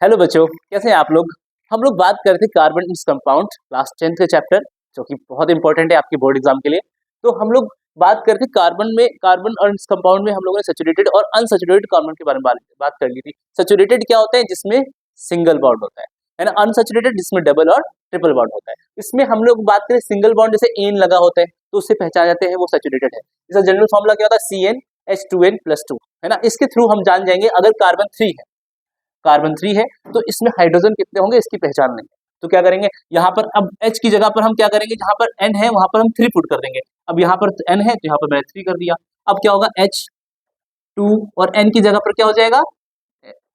Hello बच्चों, कैसे हैं आप लोग। हम लोग बात कर रहे थे कार्बन इस कंपाउंड क्लास 10th के चैप्टर, जो कि बहुत इंपॉर्टेंट है आपकी बोर्ड एग्जाम के लिए। तो हम लोग बात कर रहे थे कार्बन और इस कंपाउंड में हम लोगों ने सैचुरेटेड और अनसैचुरेटेड कार्बन के बारे में बात कर ली थी। सैचुरेटेड क्या होता है? जिसमें सिंगल बॉन्ड होता है ना। अनसैचुरेटेड जिसमें डबल और ट्रिपल बॉन्ड होता है। इसमें हम लोग बात करें सिंगल बॉन्ड, जैसे एन लगा होता है तो उससे पहचान जाते हैं वो सैचुरेटेड है। इसका जनरल फॉर्मूला क्या होता है? CnH2n+2 है ना। इसके थ्रू हम जान जाएंगे अगर कार्बन 3 है तो इसमें हाइड्रोजन कितने होंगे इसकी पहचान लेंगे। तो क्या करेंगे, यहाँ पर अब H की जगह पर हम क्या करेंगे, जहां पर N है वहां पर हम 3 पुट कर देंगे। अब यहाँ पर N है तो यहाँ पर मैंने 3 कर दिया। अब क्या होगा, H2 और N की जगह पर क्या हो जाएगा,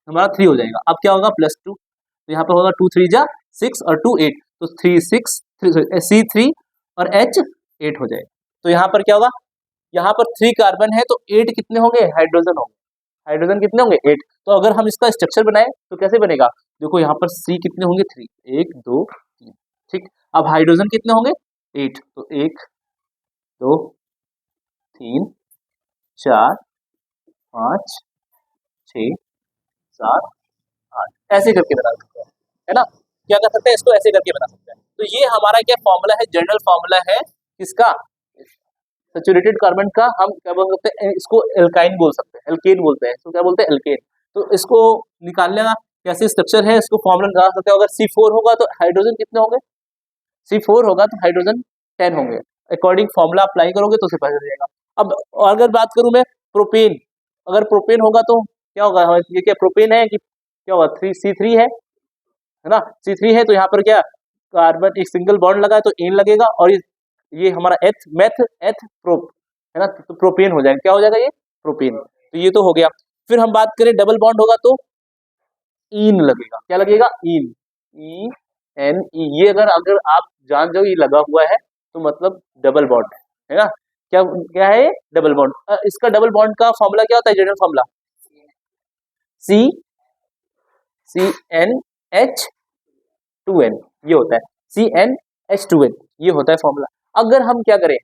हमारा 3 हो जाएगा। अब क्या होगा, +2, तो यहाँ पर होगा 2 3 जा 6 और 2 8, तो 3 6 C3 और H 8 हो जाएगा। तो यहाँ पर क्या होगा, यहाँ पर 3 कार्बन है तो 8 कितने होंगे, हाइड्रोजन होंगे। हाइड्रोजन कितने होंगे, 8। तो अगर हम इसका स्ट्रक्चर बनाए तो कैसे बनेगा, देखो यहाँ पर C कितने होंगे, 3, 1 2 3, ठीक। अब हाइड्रोजन कितने होंगे, 8, तो 1 2 3 4 5 6 7 8, ऐसे करके बना सकते हैं, है ना। क्या कर सकते हैं, इसको ऐसे करके बना सकते हैं। तो ये हमारा क्या फॉर्मूला है, जनरल फॉर्मूला है किसका, सैचुरेटेड कार्बन का। हम क्या बोल सकते हैं, इसको एल्काइन बोल सकते हैं, एल्केन बोलते हैं, इसको क्या बोलते हैं, एल्केन। तो इसको निकालने का कैसे स्ट्रक्चर है, इसको फॉर्मूला निकाल सकते हैं। अगर C4 होगा तो हाइड्रोजन कितने होंगे, C4 होगा तो हाइड्रोजन 10 होंगे। अकॉर्डिंग फॉर्मूला अप्लाई करोगे तो उसे पता चलेगा। अब अगर बात करूं मैं प्रोपेन, अगर प्रोपेन होगा तो क्या होगा, ये क्या प्रोपेन है कि क्या होगा, 3C3 है ना। C3 है तो यहाँ पर क्या कार्बन एक सिंगल बॉन्ड लगा है तो एन लगेगा, और ये हमारा एथ प्रोप है ना, तो प्रोपेन हो जाएगा। क्या हो जाएगा, ये प्रोपेन। तो ये तो हो गया। फिर हम बात करें डबल बॉन्ड होगा तो ईन लगेगा। क्या लगेगा, ईन, E-N-E। ये अगर अगर आप जान जाओ ये लगा हुआ है तो मतलब डबल बॉन्ड है ना। क्या क्या है ये, डबल बॉन्ड। इसका डबल बॉन्ड का फॉर्मूला क्या होता है, जनरल फॉर्मूला CnH2n, ये होता है CnH2n, ये होता है फॉर्मूला। अगर हम क्या करें,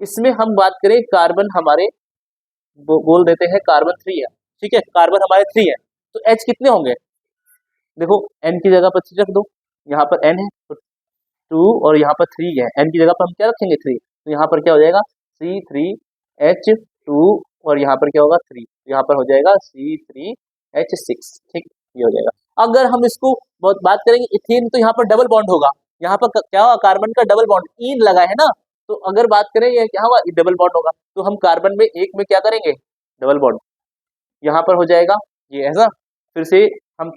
इसमें हम बात करें कार्बन हमारे बोल देते हैं कार्बन 3 है, ठीक है, कार्बन हमारे 3 है तो H कितने होंगे, देखो N की जगह पर 3 रख दो, यहाँ पर N है तो 2 और यहाँ पर 3 है, N की जगह पर हम क्या रखेंगे, 3, तो यहाँ पर क्या हो जाएगा C3H2 और यहाँ पर क्या होगा 3, यहाँ पर हो जाएगा C3H6, ठीक, ये हो जाएगा। अगर हम इसको बहुत बात करेंगे इथेन, तो यहाँ पर डबल बॉन्ड होगा, यहाँ पर क्या होगा, कार्बन का डबल बॉन्ड, ईन लगा है ना, तो अगर बात करें ये क्या होगा, डबल बॉन्ड होगा, तो हम कार्बन में एक में क्या करेंगे, डबल बॉन्ड, यहाँ पर हो जाएगा ये ऐसा, फिर से हम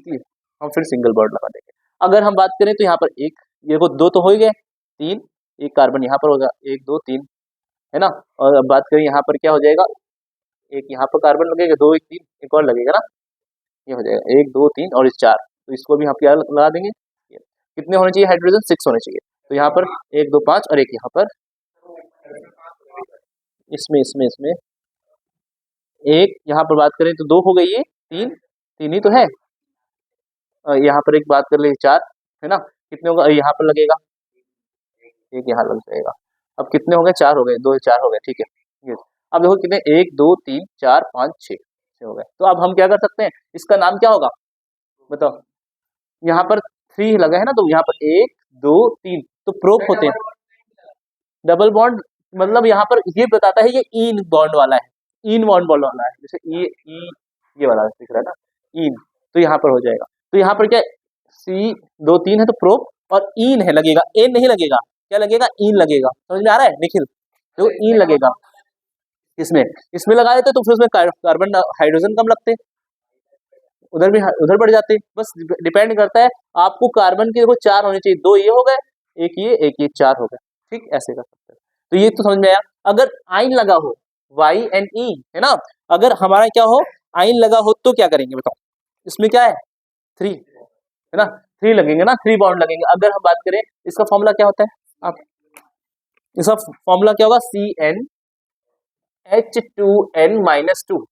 हम फिर सिंगल बॉन्ड लगा देंगे। अगर हम बात करें तो यहाँ पर एक, ये को 2 तो हो ही गए, 3, एक कार्बन यहाँ पर होगा, 1 2 3 है ना। और अब बात करें यहाँ पर क्या हो जाएगा, एक यहाँ पर कार्बन लगेगा, 2 1 3, एक और लगेगा ना, ये हो जाएगा 1 2 3 और इस 4, तो इसको भी हम क्या लगा देंगे, कितने होने चाहिए, हाइड्रोजन 6 होने चाहिए। तो यहाँ पर 1 2 5 और एक यहाँ पर, इसमें इसमें इसमें एक, यहाँ पर बात करें तो 2 हो गई, ये 3 3 ही तो है, यहाँ पर एक बात कर ले 4 है ना, कितने होगा, यहाँ पर लगेगा एक, यहाँ लग जाएगा। अब कितने हो गए, 4 हो गए, 2 4 हो गए, ठीक है। ये अब देखो कितने, 1 2 3 4 5 6 हो गए। तो अब हम क्या कर सकते हैं, इसका नाम क्या होगा बताओ, यहाँ पर 3 लगा है ना, तो यहाँ पर 1 2 3 तो प्रोप होते हैं। डबल बॉन्ड मतलब यहाँ पर ये बताता है ये इन बॉन्ड वाला है, इन बॉन्ड वाला है, जैसे ये वाला दिख रहा है ना, इन, तो यहाँ पर हो जाएगा। तो यहाँ पर क्या C 2 3 है तो प्रोप, और इन है लगेगा, एन नहीं लगेगा, क्या लगेगा, इन लगेगा। समझ में आ रहा है निखिल, तो इन लगेगा। इसमें इसमें लगा देते तो फिर उसमें कार्बन हाइड्रोजन कम लगते, उधर भी उधर बढ़ जाते। बस डिपेंड करता है आपको, कार्बन के देखो 4 होने चाहिए, 2 ये हो गए, एक ये 4 हो गए, ठीक, ऐसे कर सकते हैं। तो ये तो समझ में आया। अगर आइन लगा हो, YnE है ना, अगर हमारा क्या हो, आइन लगा हो तो क्या करेंगे बताओ, इसमें क्या है 3 है ना, 3 लगेंगे ना, 3 बॉन्ड लगेंगे। अगर हम बात करें इसका फॉर्मूला क्या होता है, आप इसका फॉर्मूला क्या होगा, CnH2n-2,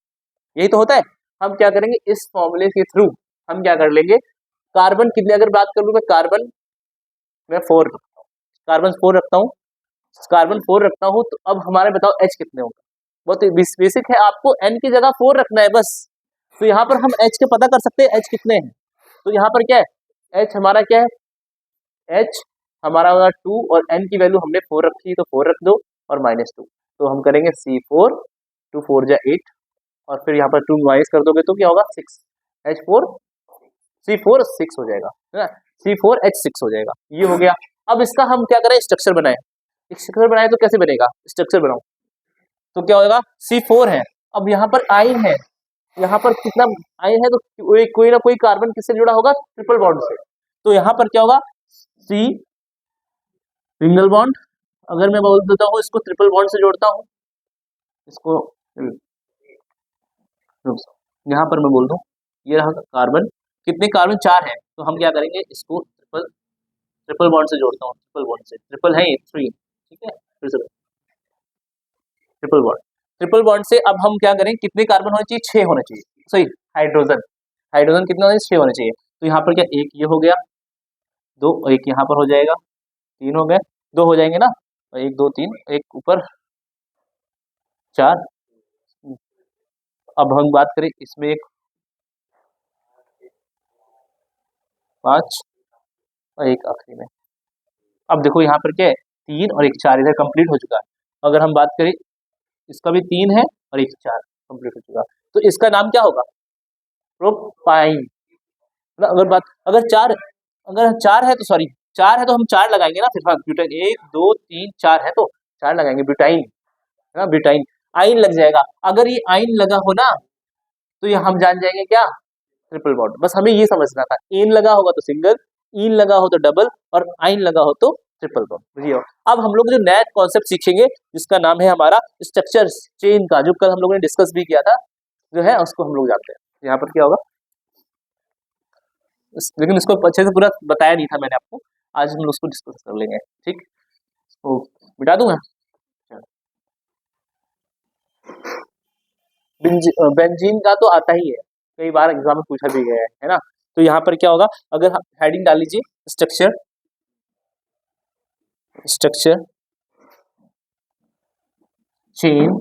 यही तो होता है। हम क्या करेंगे, इस फॉर्मूले के थ्रू हम क्या कर लेंगे, कार्बन कितने, अगर बात करूं मैं कार्बन में 4 रखता हूँ, कार्बन 4 रखता हूँ, कार्बन 4 रखता हूँ, तो अब हमारे बताओ H कितने होगा, बहुत बेसिक है, आपको N की जगह 4 रखना है बस। तो यहाँ पर हम H के पता कर सकते हैं H कितने हैं, तो यहाँ पर क्या है, H हमारा क्या है, H हमारा होगा 2 और N की वैल्यू हमने 4 रखी तो 4 रख दो और -2, तो हम करेंगे C4, 2 4 जा 8 और फिर यहाँ पर 2 माइनस कर दोगे तो क्या होगा 6, H4 C4 6 हो जाएगा, है ना, C4H6 हो जाएगा, ये हो गया। अब इसका हम क्या करें, स्ट्रक्चर बनाए, स्ट्रक्चर बनाए तो कैसे बनेगा, स्ट्रक्चर बनाओ तो क्या होगा, C4 है, अब यहाँ पर आयन है, यहाँ पर कितना आयन है तो कोई ना कोई कार्बन किससे जुड़ा होगा, ट्रिपल बॉन्ड से, तो यहाँ पर क्या होगा, C सिंगल बॉन्ड, अगर मैं बोल देता हूँ इसको ट्रिपल बॉन्ड से जोड़ता हूँ, इसको यहाँ पर मैं बोल दूं ये रहा कार्बन, कितने कार्बन 4 है, तो हम क्या करेंगे इसको ट्रिपल ट्रिपल बॉन्ड से जोड़ता हूँ, ट्रिपल बॉन्ड से, ट्रिपल है ये 3, ठीक है, फिर से ट्रिपल बॉन्ड से अब हम क्या करें, कितने कार्बन होने चाहिए, 6 होने चाहिए, सही, हाइड्रोजन, हाइड्रोजन कितना होने चाहिए, 6 होने चाहिए, तो यहाँ पर क्या एक ये हो गया, 2 और एक यहाँ पर हो जाएगा, 3 हो गए, 2 हो जाएंगे ना, और 1 2 3 एक ऊपर 4, अब हम बात करें इसमें एक 5 और एक आखिरी में, अब देखो यहाँ पर क्या है 3 और एक 4 इधर कंप्लीट हो चुका है, अगर हम बात करें इसका भी 3 है और एक 4 कंप्लीट हो चुका, तो इसका नाम क्या होगा, प्रोपाइन, अगर 4 है तो सॉरी 4 है तो हम 4 लगाएंगे ना, फिर हाँ ब्यूटाइन 1 2 3 4 है तो 4 लगाएंगे, ब्यूटाइन है ना, ब्यूटाइन, आइन लग जाएगा, अगर ये आइन लगा हो ना तो ये हम जान जाएंगे क्या, ट्रिपल बॉन्ड, बस हमें ये समझना था, एन लगा होगा तो सिंगल, इन लगा हो तो डबल और आइन लगा हो तो ट्रिपल बॉन्ड, बुझिए। अब हम लोग जो नया कॉन्सेप्ट सीखेंगे जिसका नाम है हमारा स्ट्रक्चर चेन का, जो कल हम लोगों ने डिस्कस भी किया था, जो है उसको हम लोग जानते हैं, यहाँ पर क्या होगा, लेकिन इसको अच्छे से पूरा बताया नहीं था मैंने आपको, आज हम उसको डिस्कस कर लेंगे, ठीक, तो मिटा दूंगा, बेंजीन का तो आता ही है, कई बार एग्जाम में पूछा भी गया है ना, तो यहाँ पर क्या होगा, अगर हेडिंग डाल लीजिए structure, structure chain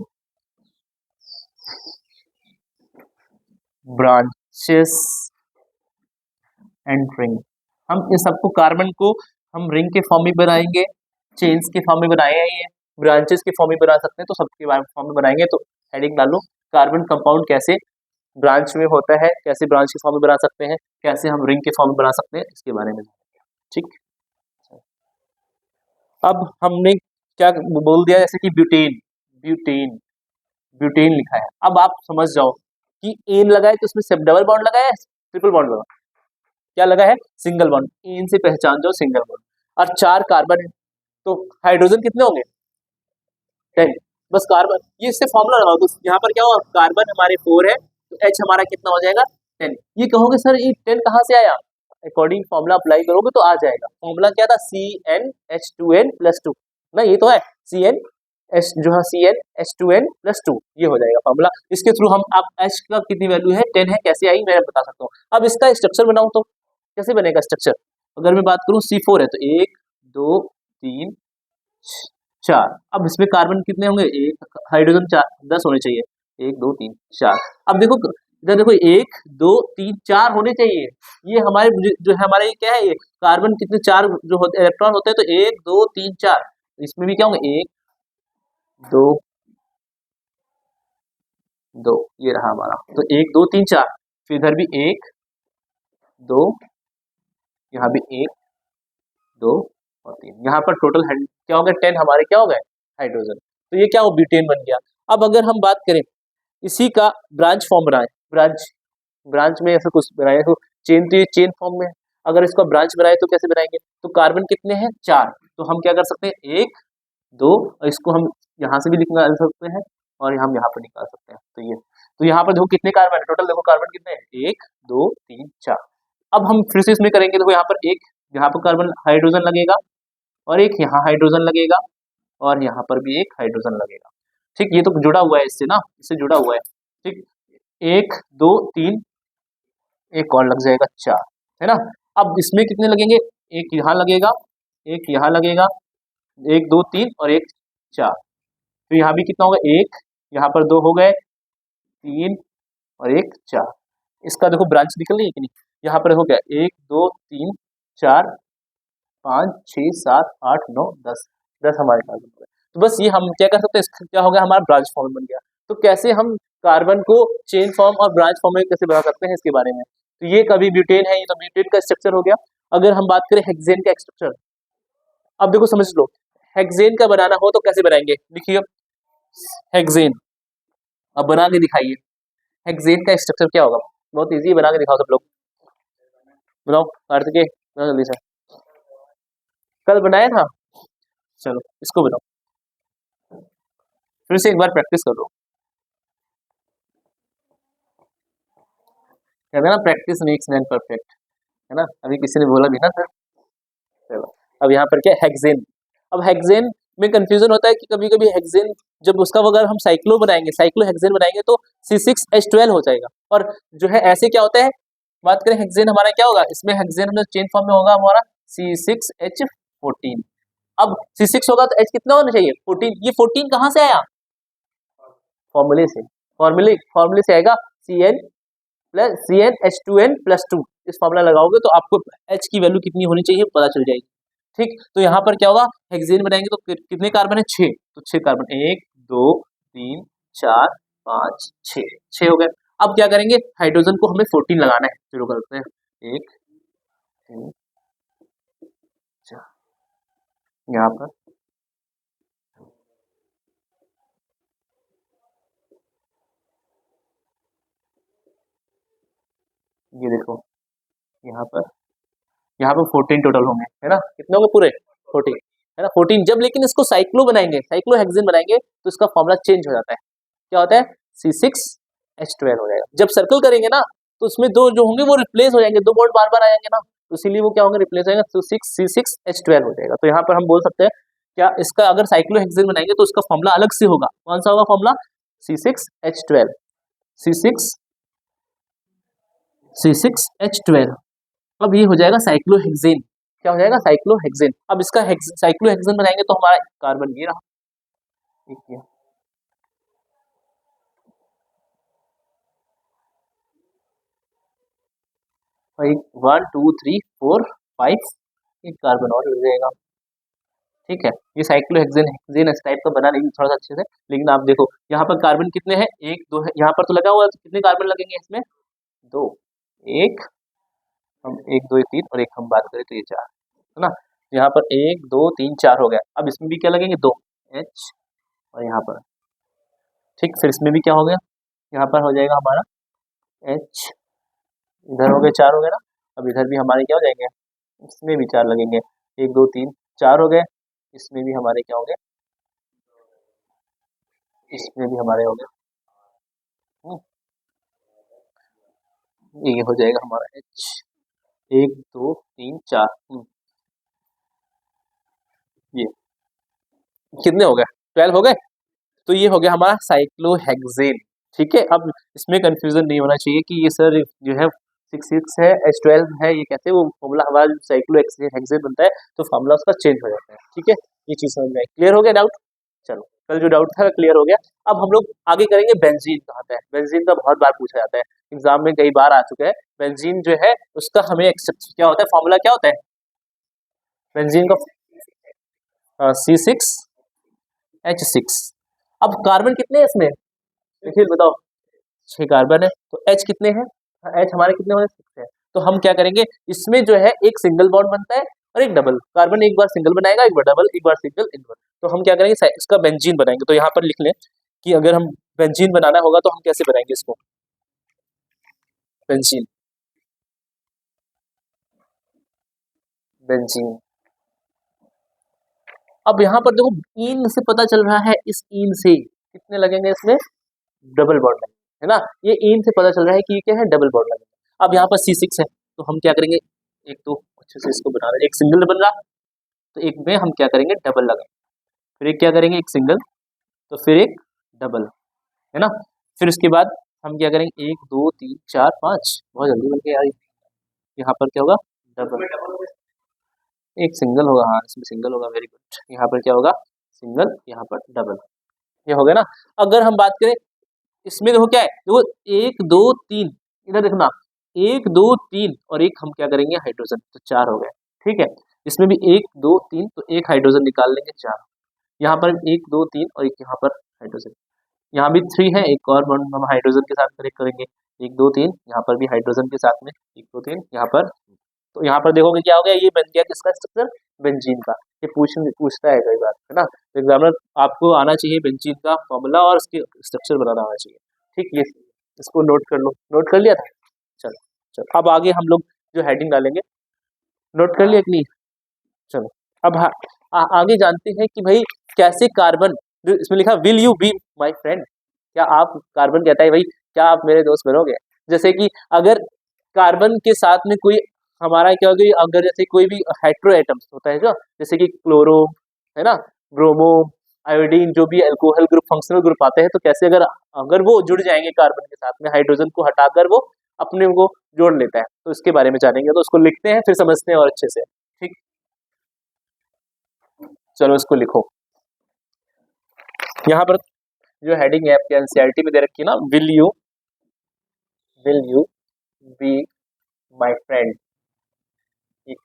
branches and ring, हम इस सबको कार्बन को हम रिंग के फॉर्म में बनाएंगे, चेन्स के फॉर्म में बनाए हैं, ये ब्रांचेस के फॉर्म में बना सकते हैं, तो सबके फॉर्म में बनाएंगे, तो हेडिंग डालो कार्बन कंपाउंड कैसे ब्रांच में होता है, कैसे ब्रांच के फॉर्म में बना सकते हैं, कैसे हम रिंग के फॉर्म में बना सकते हैं, इसके बारे में, ठीक। अब हमने क्या बोल दिया, जैसे कि ब्यूटेन, ब्यूटेन ब्यूटेन लिखा है, अब आप समझ जाओ कि एन लगा है तो इसमें डबल बॉन्ड लगा है, ट्रिपल बॉन्ड लगा, क्या लगा है, सिंगल बॉन्ड, एन से पहचान जाओ सिंगल बॉन्ड, और 4 कार्बन है तो हाइड्रोजन कितने होंगे, 10, बस कार्बन, ये इससे फॉर्मूला लगाओ, तो यहाँ पर क्या होगा, कार्बन हमारे 4 है तो H हमारा कितना हो जाएगा, 10, ये कहोगे सर ये 10 कहाँ से आया, अकॉर्डिंग फॉर्मूला अप्लाई करोगे तो आ जाएगा, फॉर्मूला क्या था, CnH2n+2 ना, ये तो है CN H जो है CnH2n+2, ये हो जाएगा फॉर्मूला, इसके थ्रू हम आप H का कितनी वैल्यू है, 10 है, कैसे आई मैं बता सकता हूँ। अब इसका स्ट्रक्चर बनाऊं तो कैसे बनेगा स्ट्रक्चर, अगर मैं बात करूं C4 है तो 1 2 3 4, अब इसमें कार्बन कितने होंगे, एक हाइड्रोजन 4 10 होने चाहिए, 1 2 3 4, अब देखो इधर देखो 1 2 3 4 होने चाहिए, ये हमारे जो है हमारे क्या है, ये कार्बन कितने 4 जो होते इलेक्ट्रॉन होते हैं, तो 1 2 3 4, इसमें भी क्या होंगे 1 2 2, ये रहा हमारा, तो 1 2 3 4, फिर इधर भी 1 2, यहाँ भी 1 2 और 3, यहाँ पर टोटल क्या हो गया 10 हमारे क्या हो गए हाइड्रोजन, तो ये क्या हो ब्यूटेन बन गया। अब अगर हम बात करें इसी का ब्रांच फॉर्म बनाए, ब्रांच में ऐसा कुछ बनाए तो चेन, तो ये चेन फॉर्म में, अगर इसका ब्रांच बनाए तो कैसे बनाएंगे, तो कार्बन कितने हैं 4, तो हम क्या कर सकते हैं 1 2, और इसको हम यहाँ से भी निकाल सकते हैं और हम यहाँ पर निकाल सकते हैं, तो यहाँ पर देखो कितने कार्बन है टोटल, देखो कार्बन कितने हैं 1 2 3 4, अब हम फिर से इसमें करेंगे, देखो यहाँ पर एक, यहाँ पर कार्बन हाइड्रोजन लगेगा और एक यहाँ हाइड्रोजन लगेगा और यहाँ पर भी एक हाइड्रोजन लगेगा, ठीक, ये तो जुड़ा हुआ है इससे ना, इससे जुड़ा हुआ है, ठीक, 1 2 3 एक और लग जाएगा 4, है ना। अब इसमें कितने लगेंगे, एक यहाँ लगेगा, एक यहाँ लगेगा, 1 2 3 और एक 4, तो यहाँ भी कितना होगा 1, यहाँ पर 2 हो गए, 3 और एक 4, इसका देखो ब्रांच निकल रही है कि नहीं, यहाँ पर हो गया 1 2 3 4 5 6 7 8 9 10 10 हमारे कार्बन हो गए। तो बस ये हम क्या कर सकते हैं, इसका क्या हो गया, हमारा ब्रांच फॉर्म बन गया। तो कैसे हम कार्बन को चेन फॉर्म और ब्रांच फॉर्म में कैसे बना सकते हैं इसके बारे में। तो ये कभी ब्यूटेन है, ये तो ब्यूटेन का स्ट्रक्चर हो गया। अगर हम बात करें हेक्सेन का स्ट्रक्चर, अब देखो समझ लो, हेक्सेन का बनाना हो तो कैसे बनाएंगे, लिखिए हेक्सेन, अब बना के दिखाइए हेक्सेन का स्ट्रक्चर क्या होगा। बहुत इजी, बना के दिखाओ सब लोग, बनाओ कार्तिकेय, बनाओ जल्दी से, कल बनाया था, चलो इसको बनाओ, फिर से एक बार प्रैक्टिस कर लो, कहते हैं ना प्रैक्टिस मेक्स मैन परफेक्ट, है ना, अभी किसी ने बोला भी ना सर। चलो अब यहाँ पर क्या हेक्सेन, अब हेक्सेन में कंफ्यूजन होता है कि कभी कभी हेक्सेन जब उसका अगर हम साइक्लो बनाएंगे, साइक्लो हेक्सेन बनाएंगे तो C6H12 हो जाएगा। और जो है ऐसे क्या होता है, बात करें हेक्सेन हमारा क्या होगा, इसमें हेक्सेन हमारा चेन फॉर्म में होगा हमारा C6H14। अब C6 होगा तो H कितना होना चाहिए, 14। ये 14 कहाँ से आया, फॉर्मूले से, फॉर्मूले से आएगा Cn प्लस CnH2n+2। इस फॉर्मूला लगाओगे तो आपको H की वैल्यू कितनी होनी चाहिए पता चल जाएगी। ठीक, तो यहाँ पर क्या होगा, हेक्सेन बनाएंगे तो कितने कार्बन है, 6, तो 6 कार्बन, 1 2 3 4 5 6, 6 हो गए। अब क्या करेंगे, हाइड्रोजन को हमें 14 लगाना है, शुरू करते हैं 1 2 4, यहाँ पर ये देखो, यहाँ पर 14 टोटल होंगे, है ना, कितने होंगे पूरे 14, है ना 14। जब लेकिन इसको साइक्लो बनाएंगे, साइक्लो हेक्सेन बनाएंगे तो इसका फॉर्मूला चेंज हो जाता है, क्या होता है, C6H12 हो जाएगा। जब सर्कल करेंगे ना तो उसमें दो जो होंगे वो रिप्लेस हो जाएंगे, दो बॉन्ड बार बार आ जाएंगे ना, तो इसीलिए वो क्या होंगे, रिप्लेस हो जाएगा, तो C6H12 हो जाएगा। तो यहाँ पर हम बोल सकते हैं क्या, इसका अगर साइक्लो हेक्सेन बनाएंगे तो इसका फॉर्मूला अलग से होगा, कौन सा होगा फॉर्मूला, C6H12, C6H12। अब ये हो जाएगा साइक्लोहेक्सेन, क्या हो जाएगा, साइक्लोहेक्सेन। अब इसका साइक्लोहेक्सेन बनाएंगे तो हमारा कार्बन ये रहा, ठीक है, एक 1 2 3 4 5 एक कार्बन और लग जाएगा, ठीक है। ये साइक्लोहेक्सेन हेक्सेन इस टाइप का बना लेंगे थोड़ा सा अच्छे से। लेकिन आप देखो यहाँ पर कार्बन कितने हैं, 1 2 है, यहाँ पर तो लगा हुआ है, तो कितने कार्बन लगेंगे इसमें, 2, एक हम 1 2 3 और एक हम बात करें तो ये 4, है ना। यहाँ पर 1 2 3 4 हो गया। अब इसमें भी क्या लगेंगे, 2 H, और यहाँ पर ठीक, फिर इसमें भी क्या हो गया, यहाँ पर हो जाएगा हमारा H, इधर हो गए 4 हो गए ना। अब इधर भी हमारे क्या हो जाएंगे, इसमें भी 4 लगेंगे, 1 2 3 4 हो गए, इसमें भी हमारे क्या हो गए, इसमें भी हमारे हो गए, ये हो जाएगा हमारा H, 1 2 3 4, ये कितने हो गए, 12 हो गए। तो ये हो गया हमारा साइक्लोहेक्सेन, ठीक है। अब इसमें कंफ्यूजन नहीं होना चाहिए कि ये सर जो है 6 है H12 है, ये कैसे, वो फॉर्मूला हमारा साइक्लोहेक्सेन बनता है तो फॉर्मूला उसका चेंज हो जाता है, ठीक है। ये चीज समझ में आई, क्लियर हो गया डाउट, चलो कल जो डाउट था क्लियर हो गया। अब हम लोग आगे करेंगे बेंजीन कहाँ आता है, बेंजीन का बहुत बार पूछा जाता है, एग्जाम में कई बार आ चुका है। बेंजीन जो है उसका हमें क्या होता है, फॉर्मूला क्या होता है बेंजीन का, C6H6। अब कार्बन कितने हैं इसमें, देखिए बताओ, 6 कार्बन है, तो H कितने हैं, H हमारे कितने होंगे, 6 है। तो हम क्या करेंगे, इसमें जो है एक सिंगल बॉन्ड बनता है और एक डबल, कार्बन एक बार सिंगल बनाएगा, एक बार डबल, एक बार सिंगल, एक बार, तो हम क्या करेंगे, इसका बेंजीन बनाएंगे। तो यहाँ पर लिख लें कि अगर हम बेंजीन बनाना होगा तो हम कैसे बनाएंगे इसको, बेंजीन, बेंजीन। अब यहाँ पर देखो इन से पता चल रहा है, इस इन से कितने लगेंगे, इसमें डबल बॉन्ड लगेंगे, है ना, ये इन से पता चल रहा है कि ये क्या है, डबल बॉन्ड लगेगा। अब यहाँ पर C6 है तो हम क्या करेंगे, एक तो अच्छे से इसको बना रहे, एक सिंगल बन रहा तो एक में हम क्या करेंगे, डबल लगाएंगे, फिर एक क्या करेंगे, एक सिंगल, तो फिर एक डबल, है ना। फिर उसके बाद हम क्या करेंगे, 1 2 3 4 5, बहुत जल्दी बन गया यार। यहाँ पर क्या होगा, डबल, एक सिंगल होगा, हाँ इसमें सिंगल होगा, वेरी गुड। यहाँ पर क्या होगा, सिंगल, यहाँ पर डबल, ये हो गया ना। अगर हम बात करें इसमें देखो क्या है, देखो 1 2 3, इधर देखना 1 2 3 और एक हम क्या करेंगे हाइड्रोजन, तो 4 हो गए। ठीक है, इसमें भी 1 2 3 तो एक हाइड्रोजन निकाल लेंगे 4। यहाँ पर 1 2 3 और एक यहाँ पर हाइड्रोजन, यहाँ भी 3 है, एक और बॉन्ड हम हाइड्रोजन के साथ कनेक्ट करेंगे, 1 2 3 यहाँ पर भी हाइड्रोजन के साथ में 1 2 3 यहाँ पर। तो यहाँ पर देखोगे क्या हो गया, ये बन गया किसका स्ट्रक्चर, बेंजीन का। ये पूछता है कई बार, है ना, तो एग्जामिनर आपको आना चाहिए बेंजीन का फॉर्मूला और उसके स्ट्रक्चर बनाना आना चाहिए। ठीक, ये इसको नोट कर लो, नोट कर लिया था। चलो चलो, अब आगे हम लोग जो हेडिंग डालेंगे, नोट कर लिया कि नहीं। चलो अब आगे जानते हैं कि भाई कैसे कार्बन, जो इसमें लिखा will you be my friend, क्या आप, कार्बन कहता है भाई क्या आप मेरे दोस्त बनोगे। जैसे कि अगर कार्बन के साथ में कोई हमारा क्या होगा, अगर जैसे कोई भी हेट्रो एटम्स होता है जो, जैसे कि क्लोरो, है ना, ब्रोमो, आयोडीन, जो भी अल्कोहल ग्रुप, फंक्शनल ग्रुप आते हैं, तो कैसे अगर अगर वो जुड़ जाएंगे कार्बन के साथ में, हाइड्रोजन को हटाकर वो अपने को जोड़ लेता है, तो इसके बारे में जानेंगे। तो उसको लिखते हैं फिर समझते हैं और अच्छे से। ठीक, चलो इसको लिखो। यहाँ पर जो हेडिंग है आपके एनसीईआरटी में दे रखी है ना, will you be my friend, ये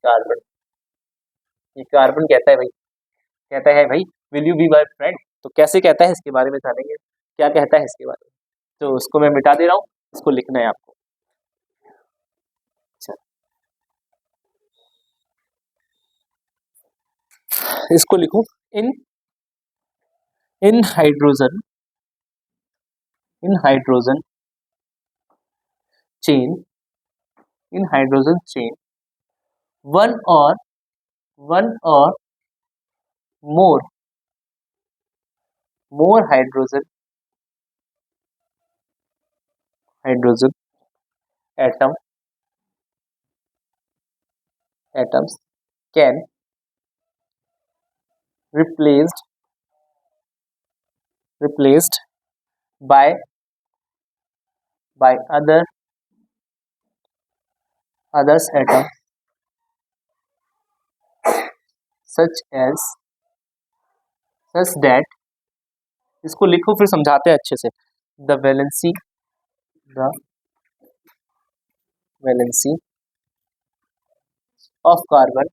कार्बन कहता है भाई, कहता है भाई will you be my friend, तो कैसे कहता है इसके बारे में जानेंगे, क्या कहता है इसके बारे में। तो उसको मैं मिटा दे रहा हूँ, इसको लिखना है आपको। अच्छा, इसको लिखो, in in hydrogen in hydrogen chain in hydrogen chain one or more hydrogen atom atoms can replaced by others atom such that, इसको लिखो फिर समझाते हैं अच्छे से। The valency of carbon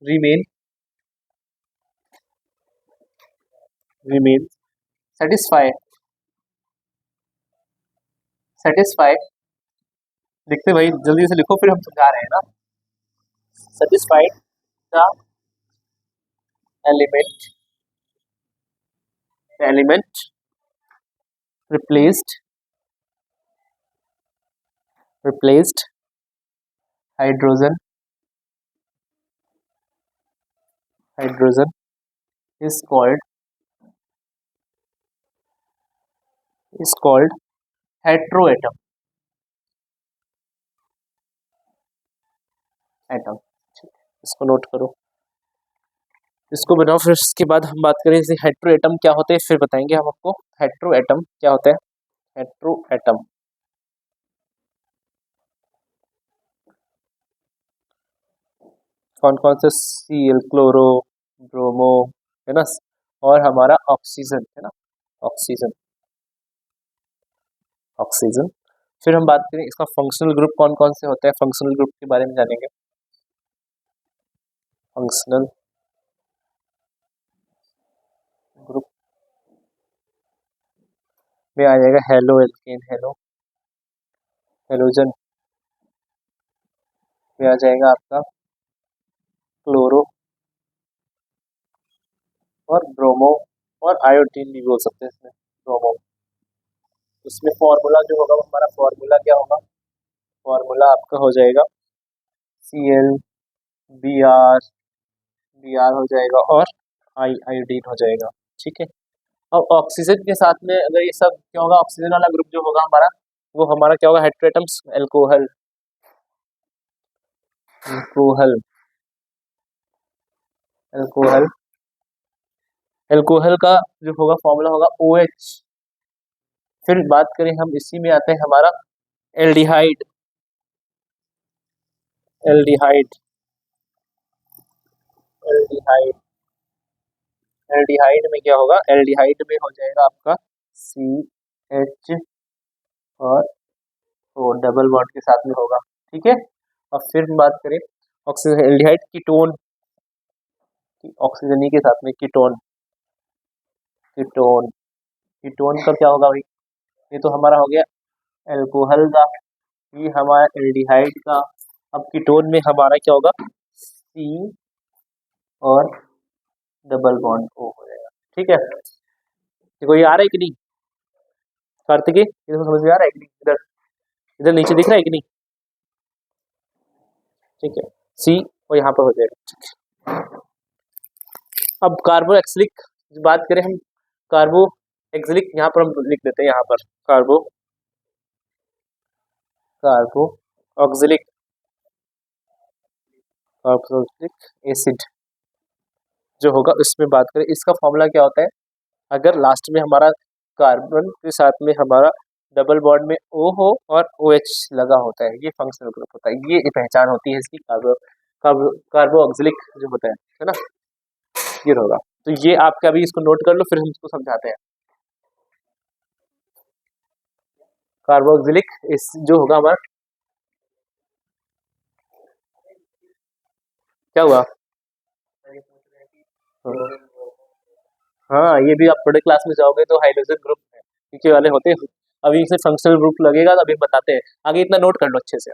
remain satisfied लिखते भाई, जल्दी से लिखो फिर हम समझा रहे हैं ना। satisfied the element replaced hydrogen is called heteroatom atom. इसको नोट करो, इसको बनाओ, फिर इसके बाद हम बात करें जैसे हेट्रो एटम क्या होते हैं, फिर बताएंगे हम आपको हेट्रो एटम क्या होता है। हेट्रो एटम कौन कौन से, सीएल, क्लोरो, ब्रोमो, है ना, और हमारा ऑक्सीजन, है ना, ऑक्सीजन। फिर हम बात करें इसका फंक्शनल ग्रुप कौन कौन से होते हैं, फंक्शनल ग्रुप के बारे में जानेंगे। फंक्शनल ग्रुप में आ जाएगा हेलो एल्केन, हेलोजन में आ जाएगा आपका क्लोरो और ब्रोमो और आयोडीन भी बोल सकते हैं इसमें, ब्रोमो। उसमें फॉर्मूला जो होगा हमारा, फॉर्मूला क्या होगा, फॉर्मूला आपका हो जाएगा Cl Br हो जाएगा और आयोडीन हो जाएगा। ठीक है, अब ऑक्सीजन के साथ में अगर ये सब क्या होगा, ऑक्सीजन वाला ग्रुप जो होगा हमारा, वो हमारा क्या होगा, हेट्रोएटम्स, एल्कोहल एल्कोहल एल्कोहल एल्कोहल का जो होगा फॉर्मूला होगा OH। फिर बात करें हम, इसी में आते हैं हमारा एल्डिहाइड एल्डिहाइड एल्डिहाइड एल्डिहाइड में क्या होगा, एल्डिहाइड में हो जाएगा आपका CH और वो डबल बॉन्ड के साथ में होगा। ठीक है, अब फिर हम बात करें ऑक्सीजन एल्डिहाइड कीटोन की, ऑक्सीजन के साथ में कीटोन, कीटोन कीटोन का क्या होगा भाई, ये तो हमारा हो गया एल्कोहल का, ये हमारा एल्डिहाइड का। अब कीटोन में हमारा क्या होगा, सी और डबल बॉन्ड ओ हो जाएगा। ठीक है, देखो ये आ रहा है कि नहीं कार्तिकेय, इधर समझ में आ रहा है कि नहीं, इधर इधर नीचे दिख रहा है कि नहीं। ठीक है, सी और यहाँ पर हो जाएगा। अब कार्बो एक्सिलिक बात करें हम, कार्बो एक्सिलिक यहाँ पर हम लिख देते हैं, यहाँ पर कार्बो कार्बो ऑक्सिलिक कार्बोक्सिलिक एसिड जो होगा उसमें बात करें, इसका फॉर्मूला क्या होता है, अगर लास्ट में हमारा कार्बन के साथ में हमारा डबल बॉन्ड में O हो और OH लगा होता है, ये फंक्शनल ग्रुप होता है, ये पहचान होती है इसकी कार्बो ऑक्सिलिक जो होता है ना, ये होगा। तो ये आपका अभी इसको नोट कर लो, फिर हम इसको समझाते हैं। कार्बो ऑक्सिलिक इस जो होगा हमारा, क्या हुआ, हाँ ये भी आप बड़े क्लास में जाओगे तो हाइड्रोजन ग्रुप है, नीचे वाले होते हैं, अभी इसे फंक्शनल ग्रुप लगेगा तो अभी बताते हैं, आगे इतना नोट कर लो अच्छे से।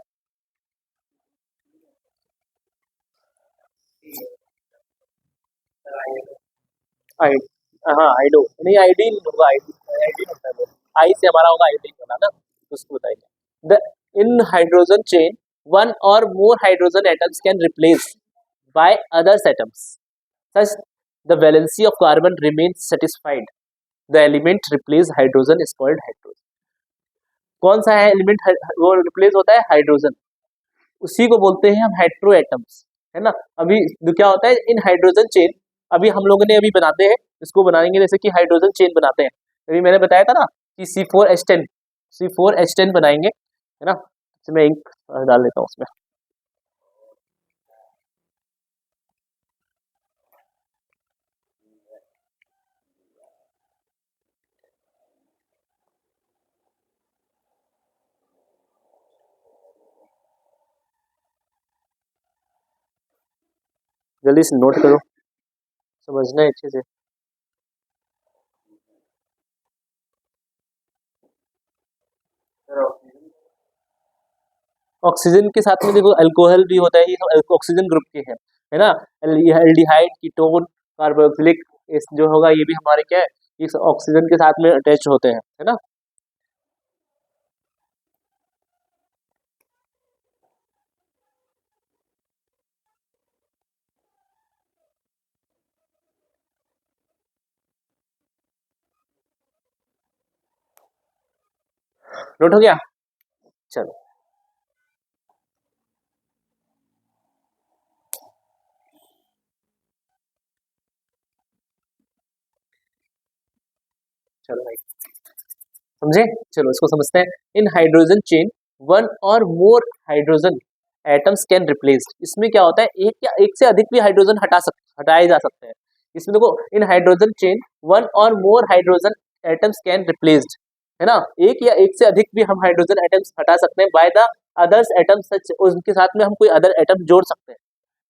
आई, हाँ आइडो नहीं, आइडिन होगा, आइडिन होता है वो, आई से हमारा होगा आइडिन बना ना, उसको बताएंगे। The in hydrogen chain one or more hydrogen atoms can replace by others atoms such the valency of carbon remains satisfied, the element replace hydrogen is called hydrogen। कौन सा है एलिमेंट वो रिप्लेस होता है, हाइड्रोजन, उसी को बोलते हैं हम हेट्रो एटम्स, है ना। अभी क्या होता है इन हाइड्रोजन चेन, अभी हम लोगों ने अभी बनाते हैं, इसको बनाएंगे जैसे कि हाइड्रोजन चेन बनाते हैं, अभी मैंने बताया था ना कि C4H10 बनाएंगे, है ना। तो मैं इंक डाल लेता हूँ उसमें, जल्दी से नोट करो, समझना है अच्छे से। ऑक्सीजन के साथ में देखो अल्कोहल भी होता है, ये सब ऑक्सीजन ग्रुप के हैं, है ना। एल्डिहाइड कीटोन कार्बोक्सिलिक जो होगा ये भी हमारे क्या है, ये ऑक्सीजन के साथ में अटैच होते हैं, है ना। नोट हो गया, चलो चलो भाई समझे, चलो इसको समझते हैं। इन hydrogen chain one or more hydrogen atoms can replace, इसमें क्या होता है एक या एक से अधिक भी हाइड्रोजन हटाए जा सकते हैं। इसमें देखो इन hydrogen chain one or more hydrogen atoms can replaced, है ना, एक या एक से अधिक भी हम हाइड्रोजन एटम्स हटा सकते हैं बाय द अदर्स एटम्स, सच उसके साथ में हम कोई अदर एटम जोड़ सकते हैं,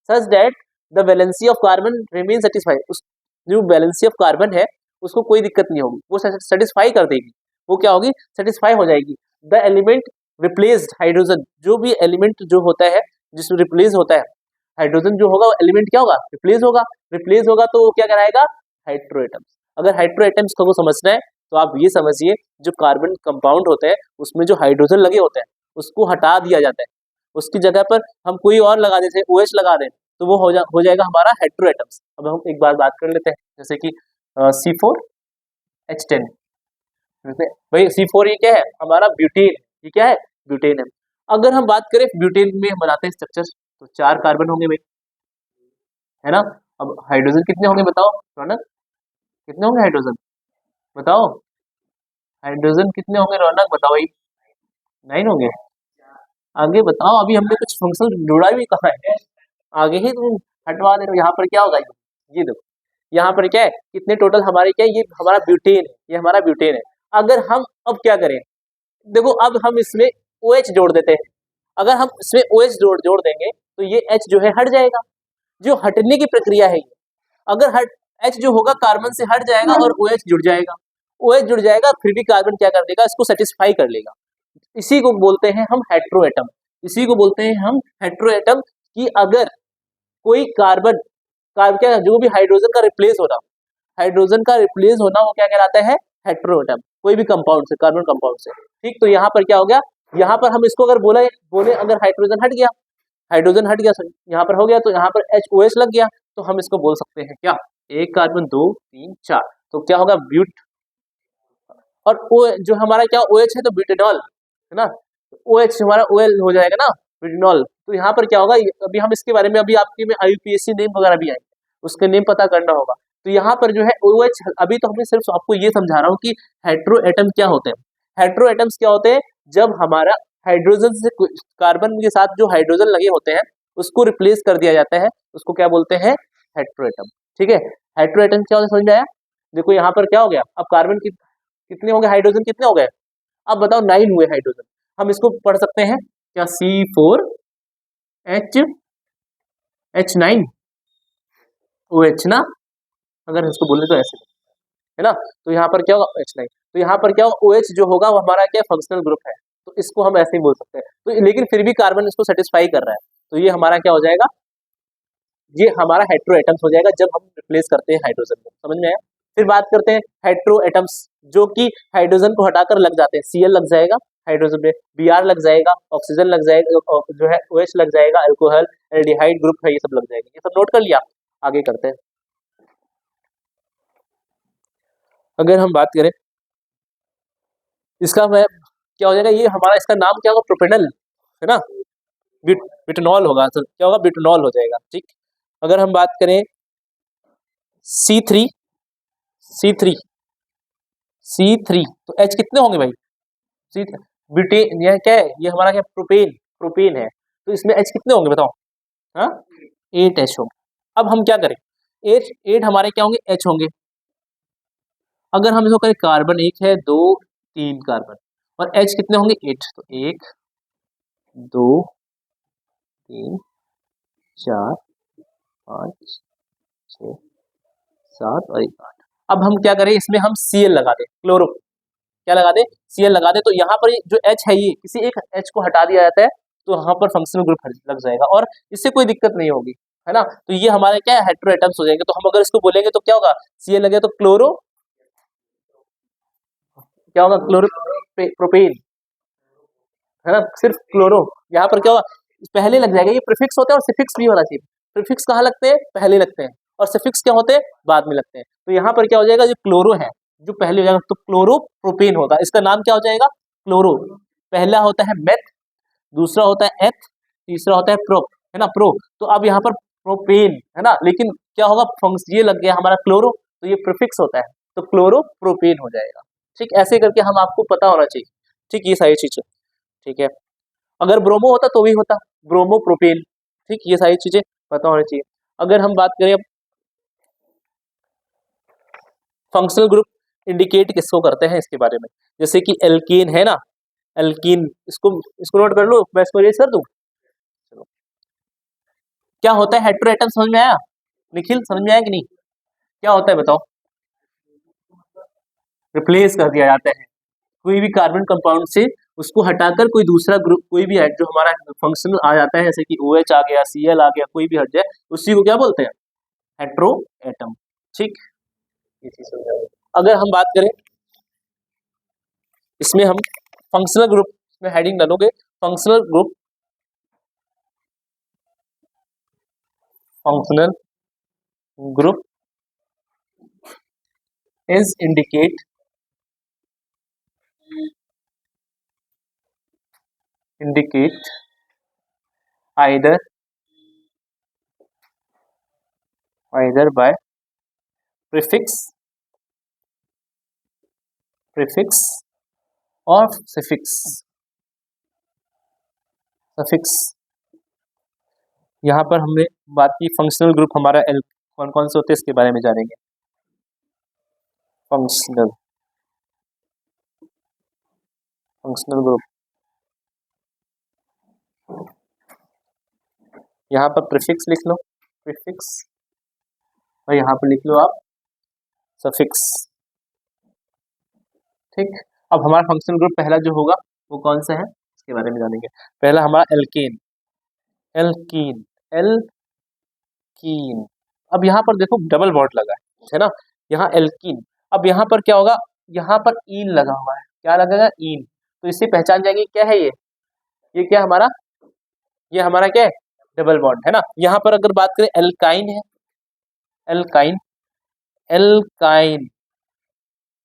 such that the valency of carbon remain satisfied, उस जो वैलेंसी ऑफ कार्बन है उसको कोई दिक्कत नहीं होगी, वो सेटिस्फाई कर देगी, वो क्या होगी, सेटिस्फाई हो जाएगी। द एलिमेंट रिप्लेस्ड हाइड्रोजन, जो भी एलिमेंट जो होता है जिसमें रिप्लेस होता है हाइड्रोजन जो होगा वो एलिमेंट क्या होगा, रिप्लेस होगा, रिप्लेस होगा तो वो क्या कराएगा, हाइड्रोएटम्स। अगर हाइड्रोएटम्स को समझना है तो आप ये समझिए जो कार्बन कंपाउंड होते हैं उसमें जो हाइड्रोजन लगे होते हैं उसको हटा दिया जाता है, उसकी जगह पर हम कोई और लगा देते हैं, OH लगा दें तो वो हो जाएगा हमारा हेट्रोएटम्स। अब हम एक बार बात कर लेते हैं जैसे कि C4H10, भाई C4 ये क्या है हमारा ब्यूटेन, ये क्या है ब्यूटेन है। अगर हम बात करें ब्यूटेन में हम बनाते हैं स्ट्रक्चर तो 4 कार्बन होंगे भाई, है ना। अब हाइड्रोजन कितने होंगे बताओ रौनक, कितने होंगे हाइड्रोजन बताओ, हाइड्रोजन कितने होंगे रौनक बताओ भाई, 9 होंगे। आगे बताओ, अभी हमने कुछ फंक्शन जोड़ा भी कहा है, आगे ही तुम हटवा दे रहे हो। यहाँ पर क्या होगा, ये देखो यहाँ पर क्या है, कितने टोटल हमारे क्या है, ये हमारा ब्यूटेन है, ये हमारा ब्यूटेन है। अगर हम अब क्या करें, देखो अब हम इसमें OH जोड़ देते हैं। अगर हम इसमें OH जोड़ देंगे तो ये H जो है हट जाएगा, जो हटने की प्रक्रिया है। अगर हट H जो होगा कार्बन से हट जाएगा और OH जुड़ जाएगा। OH जुड़ जाएगा फिर भी कार्बन क्या कर देगा, इसको सेटिस्फाई कर लेगा। इसी को बोलते हैं हम हेट्रोएटम। इसी को बोलते हैं हम हेट्रोएटम कि अगर कोई कार्बन क्या जो भी हाइड्रोजन का रिप्लेस होना, हाइड्रोजन का रिप्लेस होना वो क्या कहलाता है, हेट्रोएटम। कोई भी कंपाउंड से, कार्बन कंपाउंड से। ठीक, तो यहाँ पर क्या हो गया, यहाँ पर हम इसको अगर बोले अगर हाइड्रोजन हट गया, हाइड्रोजन हट गया यहाँ पर हो गया, तो यहाँ पर HOH लग गया, तो हम इसको बोल सकते हैं क्या, एक कार्बन 2 3 4, तो क्या होगा ब्यूट, और O जो हमारा क्या OH है तो ब्यूटेनॉल है ना, OH हमारा OL हो जाएगा ना, ब्यूटेनॉल। तो यहाँ पर क्या होगा, अभी हम इसके बारे में अभी आपके में IUPAC नेम वगैरह भी आएंगे, उसके नेम पता करना होगा। तो यहाँ पर जो है OH, अभी तो हमने सिर्फ आपको ये समझा रहा हूँ कि हेट्रो एटम क्या होते हैं। हेट्रो एटम्स क्या होते हैं, जब हमारा हाइड्रोजन से कार्बन के साथ जो हाइड्रोजन लगे होते हैं उसको रिप्लेस कर दिया जाता है, उसको क्या बोलते हैं, हेट्रो एटम। ठीक है, हेट्रो एटम क्या होता है समझ में आया। देखो यहाँ पर क्या हो गया, अब कार्बन की कितने हो गए, हाइड्रोजन कितने हो गए, अब बताओ 9 हुए हाइड्रोजन। हम इसको पढ़ सकते हैं क्या, C4H9OH ना, अगर इसको बोले तो ऐसे है ना। तो यहाँ पर क्या होगा H9, तो यहाँ पर क्या होगा OH जो होगा वो हमारा क्या फंक्शनल ग्रुप है, तो इसको हम ऐसे ही बोल सकते हैं। तो लेकिन फिर भी कार्बन इसको सेटिस्फाई कर रहा है, तो ये हमारा क्या हो जाएगा, ये हमारा हेट्रो एटम्स हो जाएगा जब हम रिप्लेस करते हैं हाइड्रोजन को। समझ में आया। फिर बात करते हैं हेट्रो एटम्स जो कि हाइड्रोजन को हटाकर लग जाते हैं, Cl लग जाएगा हाइड्रोजन में, Br लग जाएगा, ऑक्सीजन लग जाएगा, जो है OH लग जाएगा, अल्कोहल, एल्डिहाइड ग्रुप है, ये सब लग जाएगा। ये सब नोट कर लिया, आगे करते हैं। अगर हम बात करें इसका मैं क्या हो जाएगा, ये हमारा इसका नाम क्या होगा, प्रोपेनल है ना, ब्यूटेनॉल होगा, तो क्या होगा, ब्यूटेनॉल हो जाएगा। ठीक, अगर हम बात करें C3 C3 C3 तो H कितने होंगे भाई, C ब्यूटेन, यह क्या है, ये हमारा क्या प्रोपेन, प्रोपेन है, तो इसमें H कितने होंगे बताओ, हाँ 8H होंगे। अब हम क्या करें, 8 हमारे क्या होंगे, H होंगे। अगर हम इसको करें कार्बन एक है, 2 3 कार्बन, और H कितने होंगे 8, तो 1 2 3 4 5 6 7 और 1 8। अब हम क्या करें, इसमें हम Cl लगा दें, क्लोरो क्या लगा दे, Cl लगा दे, तो यहाँ पर जो H है ये किसी एक H को हटा दिया जाता है, तो यहाँ पर फंक्शनल ग्रुप लग जाएगा और इससे कोई दिक्कत नहीं होगी, है ना। तो ये हमारे क्या है, हेट्रो एटम्स हो जाएंगे। तो हम अगर इसको बोलेंगे तो क्या होगा, Cl लगे तो क्लोरो, क्या होगा, क्लोरो प्रोपेन है ना, सिर्फ क्लोरो। यहाँ पर क्या होगा, पहले लग जाएगा, ये प्रीफिक्स होता है और सिफिक्स भी होना चाहिए। प्रीफिक्स कहाँ लगते हैं, पहले लगते हैं, और सिफिक्स क्या होते हैं, बाद में लगते हैं। तो यहाँ पर क्या हो जाएगा, जो क्लोरो है जो पहले हो जाएगा, तो क्लोरो प्रोपेन होगा, इसका नाम क्या हो जाएगा, क्लोरो। पहला होता है मेथ, दूसरा होता है एथ, तीसरा होता है प्रो, है ना, प्रो। तो अब यहाँ पर प्रोपेन है ना, लेकिन क्या होगा, ये लग गया हमारा क्लोरो, तो ये प्रीफिक्स होता है, तो क्लोरो प्रोपेन हो जाएगा। ठीक, ऐसे करके हम आपको पता होना चाहिए। ठीक, ये सारी चीजें ठीक है। अगर ब्रोमो होता तो भी होता, ब्रोमो प्रोपेन। ठीक, ये सारी चीजें पता होनी चाहिए। अगर हम बात करें फंक्शनल ग्रुप इंडिकेट किसको करते हैं इसके बारे में, जैसे कि एल्कीन है ना, एल्कीन, इसको नोट कर लो, मैं इसको रेस कर दूं। चलो, क्या होता है हेट्रो एटम, समझ में आया निखिल, समझ में आया कि नहीं, क्या होता है बताओ, रिप्लेस कर दिया जाता है कोई भी कार्बन कंपाउंड से, उसको हटाकर कोई दूसरा ग्रुप, कोई भी जो हमारा फंक्शनल आ जाता है, जैसे कि OH आ गया, Cl आ गया, कोई भी हट जाए, उसी को क्या बोलते हैं, हेट्रो एटम। ठीक, ये चीज समझ। अगर हम बात करें इसमें, हम फंक्शनल ग्रुप में हेडिंग डालोगे, functional group, functional group is indicate either by prefix और सफिक्स। यहाँ पर हमने बात की फंक्शनल ग्रुप हमारा कौन कौन से होते हैं इसके बारे में जानेंगे। फंक्शनल फंक्शनल ग्रुप, यहाँ पर प्रीफिक्स लिख लो, प्रीफिक्स, और यहाँ पर लिख लो आप सफिक्स। ठीक, अब हमारा फंक्शनल ग्रुप पहला जो होगा वो कौन सा है इसके बारे में जानेंगे। पहला हमारा एल्केन, एल्कीन, एल्कीन। अब यहाँ पर देखो डबल बॉन्ड लगा है ना, यहाँ एल्कीन। अब यहाँ पर क्या होगा, यहाँ पर ईन लगा हुआ है, क्या लगेगा, ईन। तो इससे पहचान जाएंगे क्या है ये क्या हमारा, ये हमारा क्या है, डबल बॉन्ड है ना। यहाँ पर अगर बात करें एल्काइन है, एल्काइन, एल्काइन,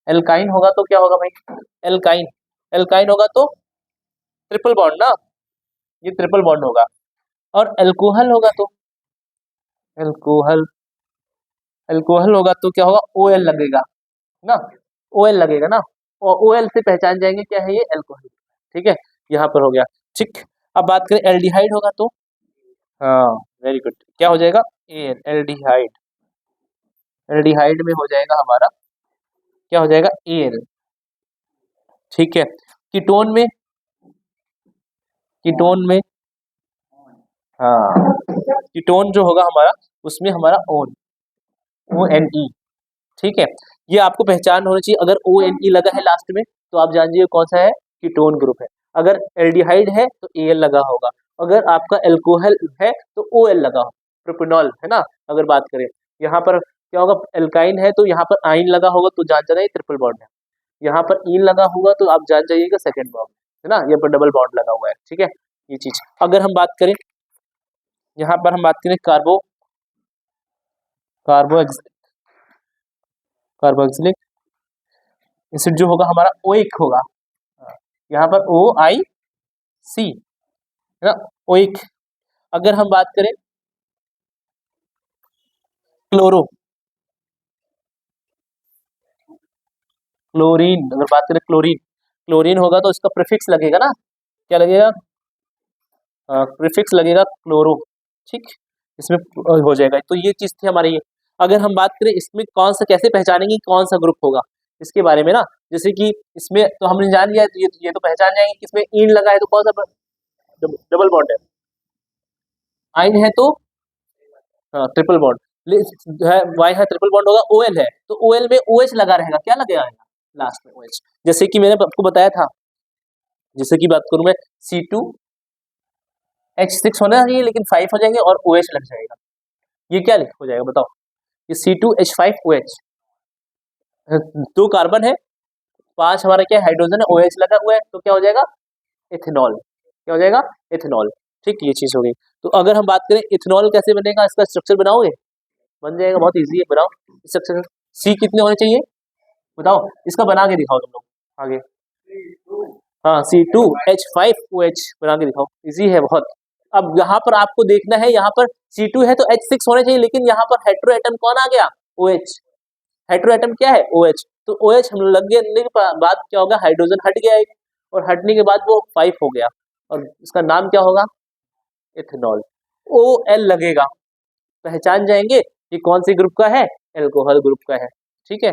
एल्काइन होगा तो क्या होगा भाई, एल्काइन, एल्काइन होगा तो ट्रिपल बॉन्ड ना, ये ट्रिपल बॉन्ड होगा। और एल्कोहल होगा तो एल्कोहल, एल्कोहल होगा तो क्या होगा, ओ एल लगेगा ना, ओ एल लगेगा ना, और ओ एल से पहचान जाएंगे क्या है ये, एल्कोहल। ठीक है, यहाँ पर हो गया। ठीक, अब बात करें एल्डिहाइड होगा तो, हाँ वेरी गुड, क्या हो जाएगा, एल, एल्डिहाइड, एल्डिहाइड में हो जाएगा हमारा, क्या हो जाएगा, एल। ठीक है, कीटोन में, कीटोन में, हाँ कीटोन जो होगा हमारा उसमें हमारा ओन, ओ एन ई। ठीक है, ये आपको पहचान होनी चाहिए, अगर ओ एन ई लगा है लास्ट में तो आप जानिए कौन सा है, कीटोन ग्रुप है। अगर एल्डिहाइड है तो ए एल लगा होगा, अगर आपका एल्कोहल है तो ओ एल लगा होगा, प्रोपेनॉल है ना। अगर बात करें यहाँ पर क्या होगा, एल्काइन है तो यहाँ पर आइन लगा होगा तो जान जाना ये ट्रिपल बॉन्ड है, यहाँ पर ईन लगा होगा तो आप जान जाइएगा सेकेंड बॉन्ड है ना, यहाँ पर डबल बॉन्ड लगा हुआ है। ठीक है, ये चीज। अगर हम बात करें, यहाँ पर हम बात करें कार्बो, कार्बोक्सिलिक, कार्बोक्सिलिक एसिड जो होगा हमारा ओइक होगा, यहाँ पर ओ आई सी है ना, ओइक। अगर हम बात करें क्लोरो, क्लोरीन, अगर बात करें क्लोरीन, क्लोरीन होगा तो इसका प्रीफिक्स लगेगा ना, क्या लगेगा, प्रीफिक्स लगेगा क्लोरो। ठीक, इसमें हो जाएगा। तो ये चीज थी हमारी ये। अगर हम बात करें इसमें कौन सा, कैसे पहचानेंगे कौन सा ग्रुप होगा इसके बारे में ना, जैसे कि इसमें तो हमने जान लिया, ये तो पहचान जाएंगे कि इसमें ईन लगा है तो कौन सा डबल बॉन्ड है, आइन है तो हाँ ट्रिपल बॉन्ड है, वाई है ट्रिपल बॉन्ड होगा, ओ एल है तो ओ एल में ओ एच लगा रहेगा, क्या लगेगा लास्ट में, ओ एच। जैसे कि मैंने आपको बताया था, जैसे कि बात करूं मैं, C2H6 होना चाहिए लेकिन 5 हो जाएंगे और OH लग जाएगा, ये क्या हो जाएगा बताओ, ये C2H5OH, दो कार्बन है, 5 हमारा क्या हाइड्रोजन है, OH लगा हुआ है तो क्या हो जाएगा, इथेनॉल, क्या हो जाएगा, इथेनॉल। ठीक, ये चीज हो गई। तो अगर हम बात करें इथेनॉल कैसे बनेगा, इसका स्ट्रक्चर बनाओगे, बन जाएगा, बहुत इजी है, बनाओ स्ट्रक्चर। सी कितने होने चाहिए बताओ, इसका बना के दिखाओ तुम लोग आगे, हाँ C2H5OH बना के दिखाओ, इजी है बहुत। अब यहाँ पर आपको देखना है, यहाँ पर C2 है तो H6 होने चाहिए, लेकिन यहाँ पर हेट्रो एटम कौन आ गया, OH, हेट्रो एटम क्या है, OH। तो OH हम लग गए के बाद क्या होगा, हाइड्रोजन हट गया एक, और हटने के बाद वो 5 हो गया, और इसका नाम क्या होगा, इथेनॉल। OL लगेगा, पहचान जाएंगे कि कौन सी ग्रुप का है, एल्कोहल ग्रुप का है। ठीक है,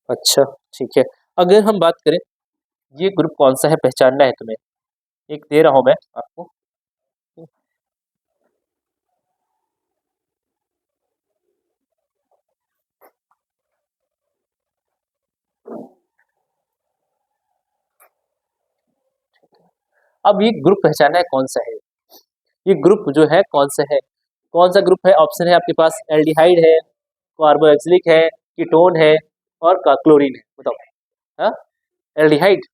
अच्छा ठीक है। अगर हम बात करें ये ग्रुप कौन सा है, पहचानना है तुम्हें, एक दे रहा हूं मैं आपको, अब ये ग्रुप पहचानना है कौन सा है, ये ग्रुप जो है कौन सा है, कौन सा ग्रुप है, ऑप्शन है आपके पास, एल्डिहाइड है, कार्बोक्सिलिक है, कीटोन है, और क्लोरीन है, बताओ। हाँ, एल्डिहाइड।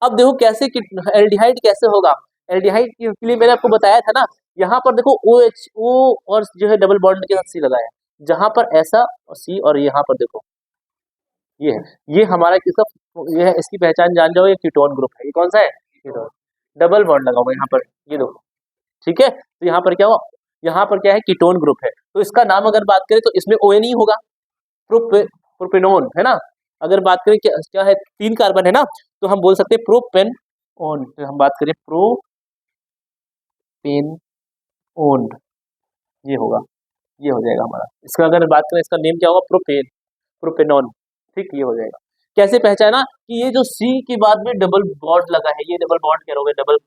अब देखो कैसे एल्डिहाइड कैसे होगा, एल्डिहाइड के लिए मैंने आपको बताया था ना, यहाँ पर देखो ओ एच ओ और जो है डबल बॉन्ड के साथ सी लगाया है, जहां पर ऐसा और सी, और यहाँ पर देखो ये है, ये हमारा किसका, ये है, इसकी पहचान जान जाओ, ये कीटोन ग्रुप है, ये कौन सा है, कीटोन, डबल बॉन्ड लगा हुआ यहाँ पर, ये देखो। ठीक है, तो यहाँ पर क्या हुआ, यहाँ पर क्या है, कीटोन ग्रुप है, तो इसका नाम अगर बात करें तो इसमें ओ एन ई होगा, प्रोपेनोन है ना। अगर बात करें क्या, क्या है, 3 कार्बन है ना, तो हम बोल सकते हैं प्रोपेन ओन, तो हम बात करें प्रोपेन ओन, ये होगा। ये हो जाएगा हमारा। इसका अगर बात करें इसका नेम क्या होगा, प्रोपेन, प्रोपेनॉन, ठीक, ये हो जाएगा। कैसे पहचाना कि ये जो सी के बाद में डबल बॉन्ड लगा है, ये डबल बॉन्ड क्या होगा, डबल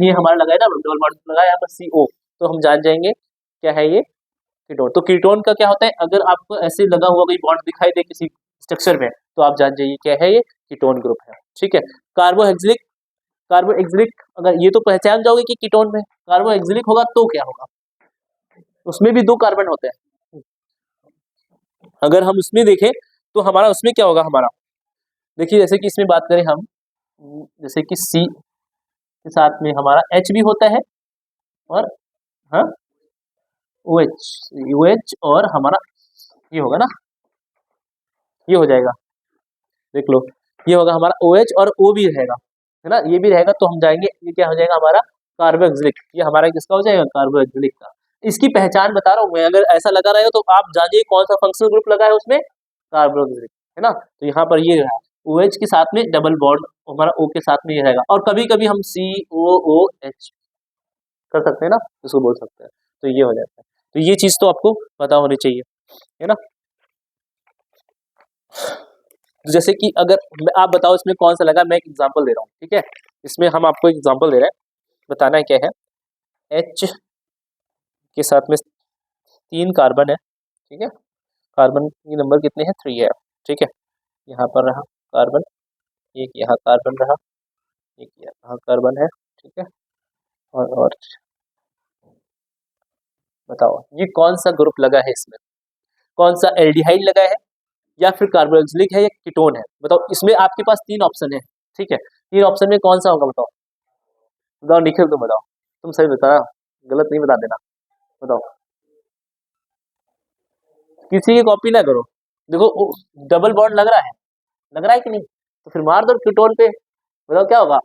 ये हमारा लगा है ना, डबल बॉन्ड लगा है यहाँ पर CO, तो हम जान जाएंगे क्या है ये, कीटोन। तो कीटोन का क्या होता है, अगर आपको ऐसे लगा हुआ कोई बॉन्ड दिखाई दे किसी स्ट्रक्चर में, तो आप जान जाइए क्या है, ये कीटोन ग्रुप है, ठीक है। कार्बोहेक्सिलिक, कार्बोहेक्सिलिक, अगर ये तो पहचान जाओगे कि कीटोन में कार्बोहेक्सिलिक होगा तो क्या होगा, उसमें भी 2 कार्बन होते हैं। अगर हम उसमें देखें तो हमारा उसमें क्या होगा, हमारा देखिए जैसे कि इसमें बात करें हम, जैसे कि C के साथ में हमारा H भी होता है, और हाँ OH और हमारा ये होगा ना, ये हो जाएगा, देख लो, ये होगा हमारा OH और O भी रहेगा, है ना, ये भी रहेगा, तो हम जाएंगे ये क्या हो जाएगा हमारा कार्बोक्सिलिक, ये हमारा किसका हो जाएगा, कार्बोक्सिलिक का। इसकी पहचान बता रहा हूँ मैं, अगर ऐसा लगा रहे हो तो आप जानिए कौन सा फंक्शनल ग्रुप लगा है उसमें, कार्बोक्सिलिक, है ना। तो यहाँ पर ये रहा OH के साथ में डबल बॉन्ड, हमारा O के साथ में ये रहेगा, और कभी कभी हम COOH कर सकते हैं ना, इसको बोल सकते हैं, तो ये हो जाता है। तो ये चीज तो आपको पता होनी चाहिए, है ना। जैसे कि अगर आप बताओ इसमें कौन सा लगा, मैं एक एग्जांपल दे रहा हूँ, ठीक है, इसमें हम आपको एग्जांपल दे रहे हैं, बताना है क्या है, H के साथ में 3 कार्बन है, ठीक है, कार्बन की नंबर कितने हैं, 3 है, ठीक है, यहाँ पर रहा कार्बन, एक यहाँ कार्बन रहा, एक यहाँ कार्बन है, ठीक है, और बताओ ये कौन सा ग्रुप लगा है, इसमें कौन सा एल्डिहाइड लगा है, या फिर कार्बोक्सिलिक है, या कीटोन है, बताओ। इसमें आपके पास 3 ऑप्शन है, ठीक है, 3 ऑप्शन में कौन सा होगा, बताओ बताओ, निखिल तुम बताओ, तुम सही बताना, गलत नहीं बता देना, बताओ, किसी की कॉपी ना करो। देखो डबल बॉन्ड लग रहा है कि नहीं, तो फिर मार दो कीटोन पे, बताओ क्या होगा,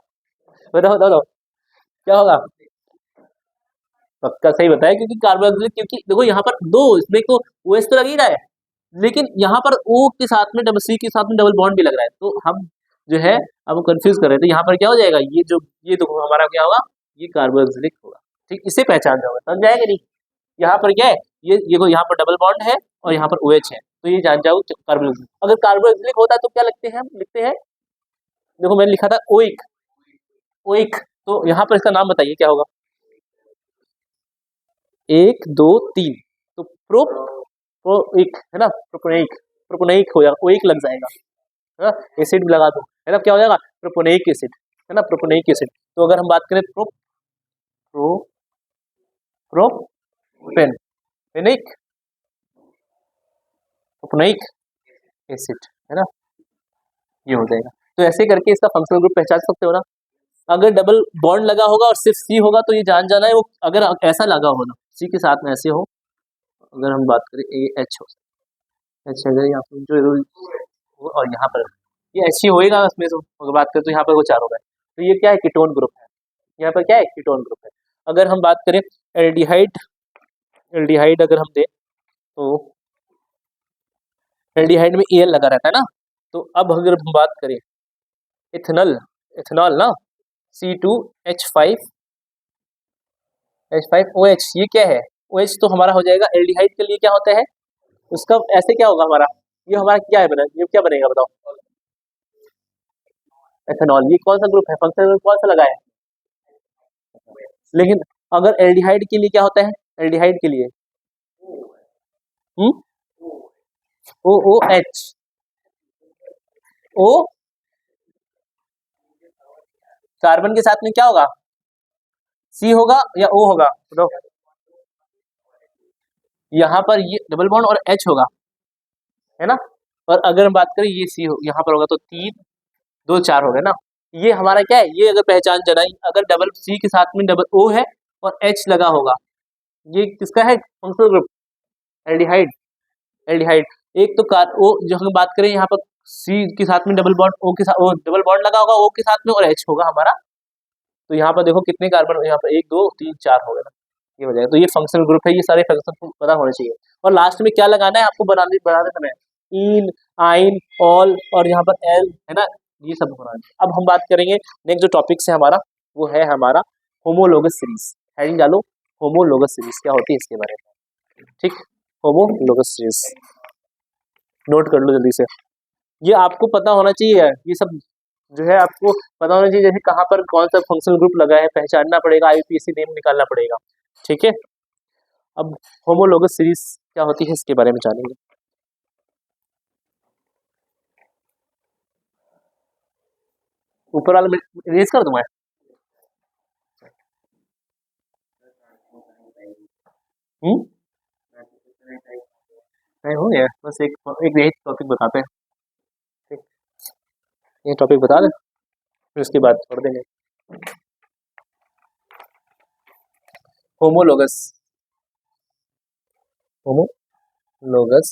बताओ बताओ बताओ, क्या होगा, पक्का सही बताया, क्योंकि कार्बोक्सिलिक, क्योंकि देखो यहाँ पर 2, इसमें तो OH तो लग ही रहा है, लेकिन यहाँ पर O के साथ में डबल C के साथ में डबल बॉन्ड भी लग रहा है, तो हम जो है अब कंफ्यूज कर रहे थे, यहाँ पर क्या हो जाएगा, ये देखो हमारा क्या होगा, ये कार्बोक्सिलिक होगा, ठीक, इसे पहचान जाओगे, समझ जाएगा नहीं। यहाँ पर क्या है, ये देखो यहाँ पर डबल बॉन्ड है और यहाँ पर OH है, तो ये जान जाओ कार्बोक्सिलिक। अगर कार्बोक्सिलिक होता है तो क्या लिखते हैं, हम लिखते हैं, देखो मैंने लिखा था ओइक, ओइक, तो यहाँ पर इसका नाम बताइए क्या होगा, 1 2 3, तो प्रोइक है ना, प्रोपोनिक, प्रोपोनिक हो जाएगा, ओइक लग जाएगा, है ना, एसिड भी लगा दो, है ना, क्या हो जाएगा, प्रोपोनिक एसिड, है ना, प्रोपोनिक एसिड। तो अगर हम बात करें प्रोपेन, पेनिक, प्रोपोनिक एसिड, है ना, ये हो जाएगा। तो ऐसे करके इसका फंक्शनल ग्रुप पहचान सकते हो ना। अगर डबल बॉन्ड लगा होगा और सिर्फ C होगा तो ये जान जाना है, वो अगर ऐसा लगा हो ना, C के साथ में ऐसे हो, अगर हम बात करें AH हो, H अगर यहाँ पर जो और यहाँ पर ये H ही होएगा, इसमें तो अगर बात करें तो यहाँ पर वो 4 हो गए, तो ये क्या है, कीटोन ग्रुप है, यहाँ पर क्या है, कीटोन ग्रुप है। अगर हम बात करें एल्डिहाइड, एल्डिहाइड अगर हम दें तो एल्डिहाइड में Al लगा रहता है ना, तो अब अगर हम बात करें इथेनॉल, इथेनॉल ना, C2H5OH, ये क्या है, OH तो हमारा हो जाएगा, एल्डिहाइड के लिए क्या होता है उसका, ऐसे क्या होगा हमारा, ये हमारा क्या है बना, ये क्या बनेगा बताओ, एथेनॉल। ये कौन सा ग्रुप है, फंक्शनल ग्रुप कौन सा लगा है, लेकिन अगर एल्डिहाइड के लिए क्या होता है, एल्डिहाइड के लिए OOH, O कार्बन के साथ में क्या होगा, C होगा या O होगा, बताओ, यहाँ पर ये डबल बॉन्ड और H होगा, है ना, और अगर हम बात करें ये C हो, यहाँ पर होगा, तो 3 2 4 हो गए ना। ये हमारा क्या है, ये अगर पहचान जनाई, अगर डबल C के साथ में डबल O है और H लगा होगा, ये किसका है फंक्शनल ग्रुप, एल्डिहाइड, एल्डिहाइड। एक तो O जो हम बात करें यहाँ पर C के साथ में डबल बॉन्ड, O के साथ O डबल बॉन्ड लगा होगा O के साथ में, और H होगा हमारा, तो यहाँ पर देखो कितने कार्बन, यहाँ पर 1 2 3 4 हो गए ना, ये हो जाएगा। तो ये फंक्शनल ग्रुप है, ये सारे फंक्शन पता होने चाहिए। और लास्ट में क्या लगाना है आपको बनाने समय, इन, आइन, ऑल, और यहाँ पर एल, है ना, ये सब होना है। अब हम बात करेंगे नेक्स्ट जो टॉपिक है हमारा, वो है हमारा होमोलोगस सीरीज। हेडिंग डालो, होमोलोगस सीरीज क्या होती है इसके बारे में। ठीक, होमोलोगस सीरीज नोट कर लो जल्दी से। ये आपको पता होना चाहिए, ये सब जो है आपको पता होना चाहिए, जैसे कहाँ पर कौन सा फंक्शनल ग्रुप लगा है पहचानना पड़ेगा, आईयूपीएसी नेम निकालना पड़ेगा। ठीक है, अब होमोलोगस सीरीज क्या होती है इसके बारे में जानेंगे। ऊपर वाला रेज कर दूं मैं? नहीं हो गया, बस एक एक यही टॉपिक बताते हैं। ठीक, ये टॉपिक बता दें फिर उसके बाद छोड़ देंगे। Homologous, homologous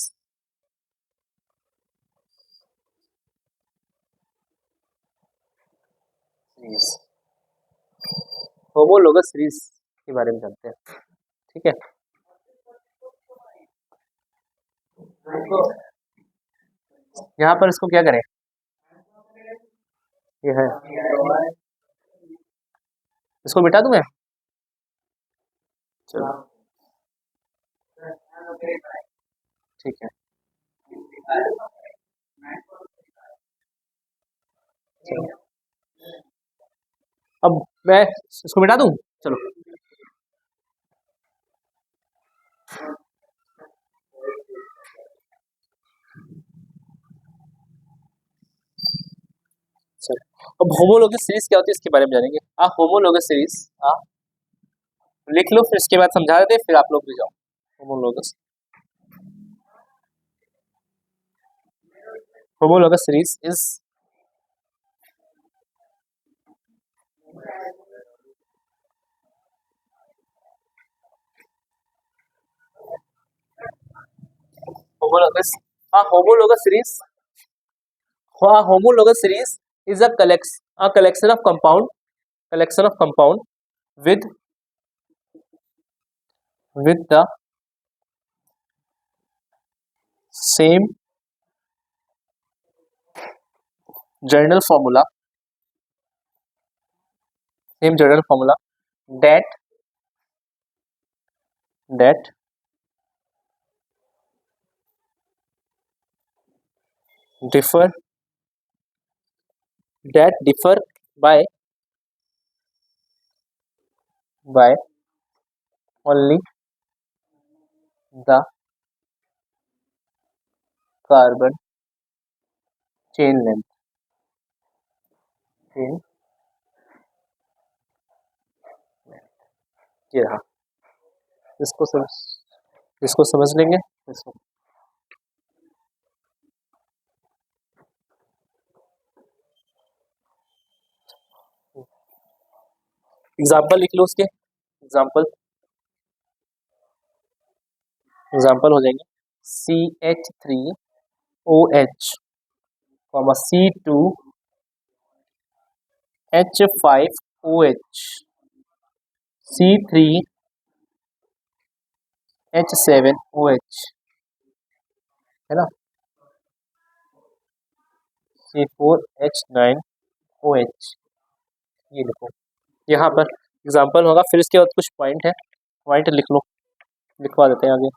series, homologous series के बारे में जानते हैं। ठीक है, यहाँ पर इसको क्या करें, ये है, इसको मिटा दूं मैं? चलो ठीक है, चलो अब मैं इसको मिटा दूं, चलो। चलो अब होमोलोगस सीरीज क्या होती है इसके बारे में जानेंगे। होमोलोगस सीरीज लिख लो, फिर इसके बाद समझा देते, फिर आप लोग भी जाओ। Homologous, homologous series is homologous, a homologous series, a homologous series is a collection of compound with the same general formula that differ by only the carbon chain length, ये रहा, इसको समझ लेंगे। इसको एग्जाम्पल लिख लो, उसके एग्जाम्पल हो जाएंगे CH3OH, C2H5OH, C3H7OH, है ना, C4H9OH, ये लिखो, यहाँ पर एग्जाम्पल होगा। फिर इसके बाद कुछ पॉइंट है, पॉइंट लिख लो, लिखवा देते हैं आगे।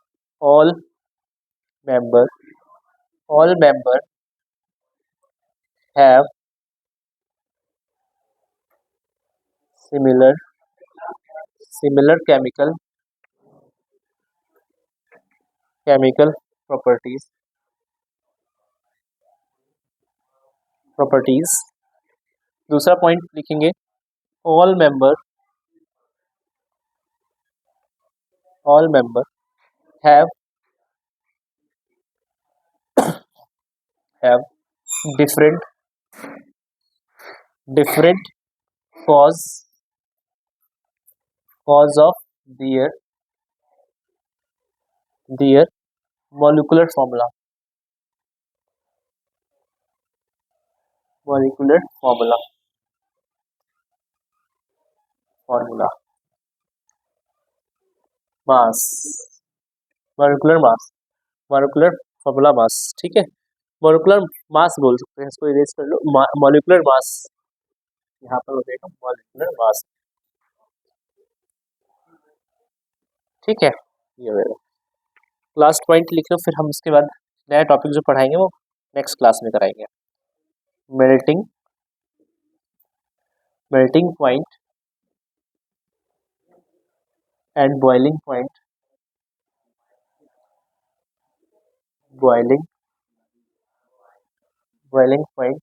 All member have similar chemical properties. दूसरा पॉइंट लिखेंगे, all member have different cause of their molecular formula, mass, molecular formula mass। ठीक है, मोलिकुलर मास बोल सकते हैं इसको, इरेज कर लो, मॉलिक्यूलर मास यहाँ पर हो जाएगा, मॉलिक्यूलर मास। ठीक है, ये होगा। लास्ट पॉइंट लिख लो, फिर हम उसके बाद नया टॉपिक जो पढ़ाएंगे वो नेक्स्ट क्लास में कराएंगे। Melting melting point and boiling point, boiling point,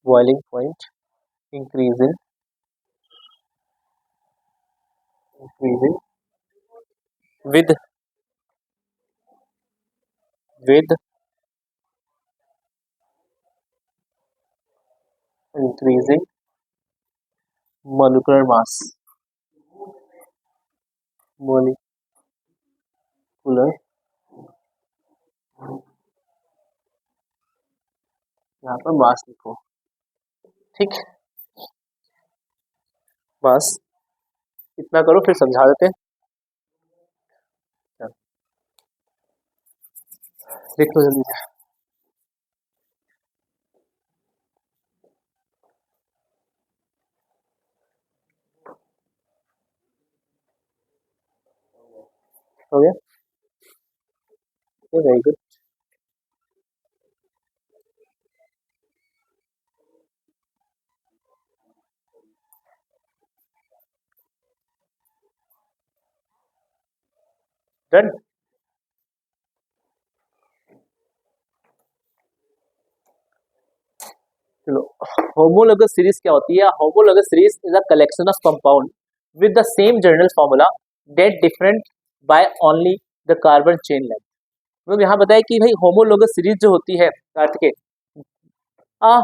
boiling point increasing with increasing molecular mass, molecular, यहाँ पर मास लिखो, ठीक, बस इतना करो फिर समझा देते हैं। लिख लो जल्दी से। हो गया, वेरी गुड। डन। चलो, होमोलोगस सीरीज क्या होती है? Homologous series is a collection of compound with the same general formula that different by only the carbon chain length. मतलब यहाँ बताया कि भाई होमोलोगस सीरीज जो होती है अर्थ के,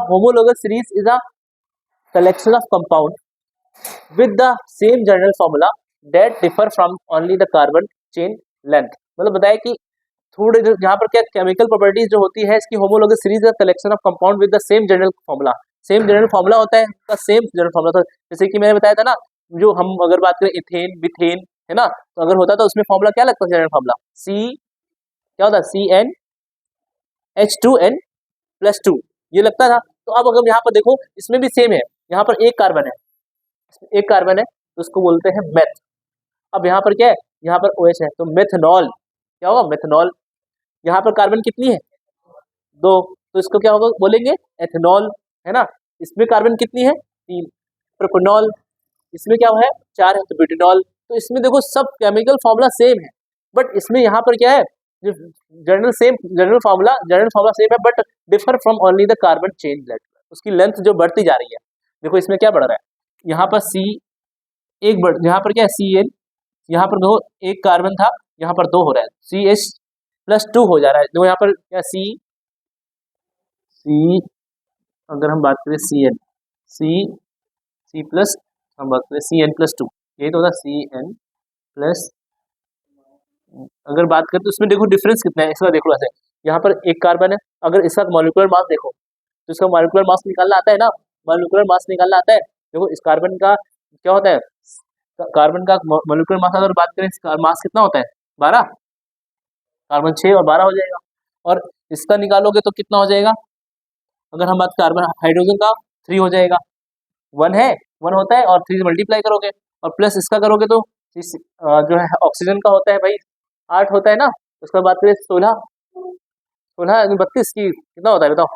homologous series is a collection of compound with the same general formula that differ from only the carbon chain length। मतलब बताया कि थोड़े यहाँ पर क्या केमिकल प्रॉपर्टीज जो होती है इसकी होमोलोगस सीरीज है collection of compound with the same general formula. Same general formula होता है उसका, सेम जनरल फॉर्मूला। तो जैसे कि मैंने बताया था ना, जो हम अगर बात करें इथेन मिथेन है ना, तो अगर होता तो उसमें फॉर्मूला क्या लगता है? जनरल फॉर्मूला सी क्या होता है? CnH2n+2 ये लगता था। तो अब अगर यहाँ पर देखो इसमें भी सेम है, यहाँ पर एक कार्बन है, तो उसको बोलते हैं मेथ। अब यहाँ पर क्या है? यहाँ पर OH है तो मेथनॉल क्या होगा? मेथनॉल। यहाँ पर कार्बन कितनी है? 2, तो इसको क्या होगा? बोलेंगे एथेनॉल, है ना। इसमें कार्बन कितनी है? 3, प्रोपेनॉल। इसमें क्या है? 4 है तो ब्यूटेनॉल। तो इसमें देखो सब केमिकल फॉर्मूला सेम है, बट इसमें यहाँ पर क्या है? जो जनरल फॉर्मूला सेम है, but differ from only the carbon chain length. उसकी लेंथ जो बढ़ती जा रही है। देखो इसमें क्या बढ़ रहा है? यहाँ पर यहाँ पर क्या है? CN, यहाँ पर देखो एक कार्बन था, यहाँ पर 2 हो रहा है, CH+2 हो जा रहा है। देखो यहाँ पर क्या C अगर हम बात करें C प्लस, हम बात करें CN+2, यही तो होता CN प्लस। अगर बात करें तो इसमें देखो डिफरेंस कितना है, इसका देखो ऐसे, यहाँ पर एक कार्बन है, अगर इसका मॉलिक्यूलर मास देखो तो इसका मॉलिक्यूलर मास निकालना आता है ना, मॉलिक्यूलर मास निकालना आता है। देखो इस कार्बन का क्या होता है? कार्बन का मॉलिक्यूलर मास अगर बात करें, इसका मास कितना होता है? 12, कार्बन 6 और 12 हो जाएगा। और इसका निकालोगे तो कितना हो जाएगा? अगर हम बात कार्बन हाइड्रोजन का 3 हो जाएगा, 1 है, 1 होता है और 3 से मल्टीप्लाई करोगे और प्लस इसका करोगे तो जो है ऑक्सीजन का होता है भाई 8 होता है ना। उसका बात करें 16 32 की कितना होता है बताओ?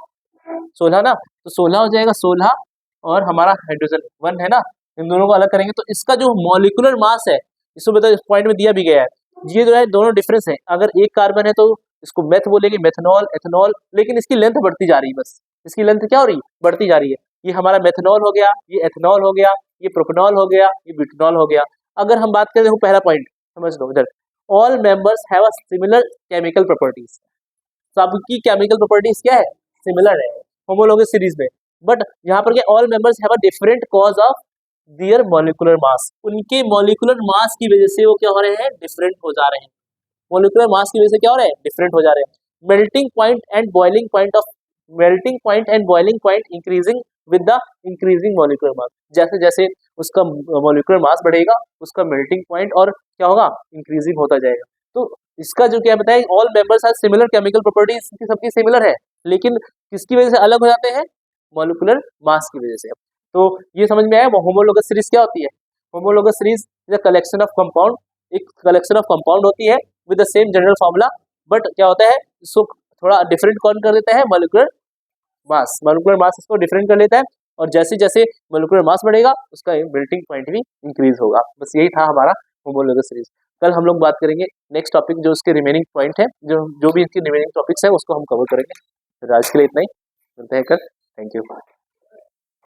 16 ना, तो 16 हो जाएगा, 16 और हमारा हाइड्रोजन 1 है ना। इन दोनों को अलग करेंगे तो इसका जो मॉलिक्यूलर मास है, इसको बताओ, इस पॉइंट में दिया भी गया है, ये जो है दोनों डिफरेंस है। अगर एक कार्बन है तो इसको मेथ बोलेंगे, मेथनॉल, एथेनॉल, लेकिन इसकी लेंथ बढ़ती जा रही है, बस इसकी लेंथ क्या हो रही? बढ़ती जा रही है। ये हमारा मेथनॉल हो गया, ये एथेनॉल हो गया, ये प्रोपेनॉल हो गया, ये ब्यूटेनॉल हो गया। अगर हम बात करें, देखो पहला पॉइंट समझ लो इधर, all members have a similar chemical properties. सबकी केमिकल प्रॉपर्टीज क्या है? सिमिलर है होमोलोगस सीरीज में। बट यहाँ पर क्या? All members have a different cause of their molecular mass. उनके मॉलिक्यूलर मास की वजह से वो क्या हो रहे हैं? डिफरेंट हो जा रहे हैं। मॉलिक्यूलर मास की वजह से क्या हो रहा है? डिफरेंट हो जा रहे हैं। Melting point and boiling point increasing with the increasing molecular mass. जैसे जैसे उसका मॉलिक्यूलर मास बढ़ेगा, उसका मेल्टिंग पॉइंट और क्या होगा? इंक्रीजिंग होता जाएगा। तो इसका जो क्या बताया, all members have similar chemical properties, सबकी सिमिलर है, लेकिन किसकी वजह से अलग हो जाते हैं? मॉलिक्यूलर मास की वजह से। तो ये समझ में आया होमोलोगस सीरीज क्या होती है? Homologous series is a collection of compound, एक कलेक्शन ऑफ कंपाउंड होती है with the same general formula, but क्या होता है इसको थोड़ा डिफरेंट कौन कर देता है, मोलिकुलर मास इसको डिफरेंट कर लेता है, और जैसे जैसे मोलिकुलर मास बढ़ेगा उसका मेल्टिंग पॉइंट भी इंक्रीज होगा। बस यही था हमारा होमोलॉगस सीरीज। कल हम लोग बात करेंगे नेक्स्ट टॉपिक जो उसके रिमेनिंग पॉइंट है, जो भी इसके रिमेनिंग टॉपिक्स है उसको हम कवर करेंगे। फिर आज के लिए इतना ही, मिलते हैं कल। Thank you.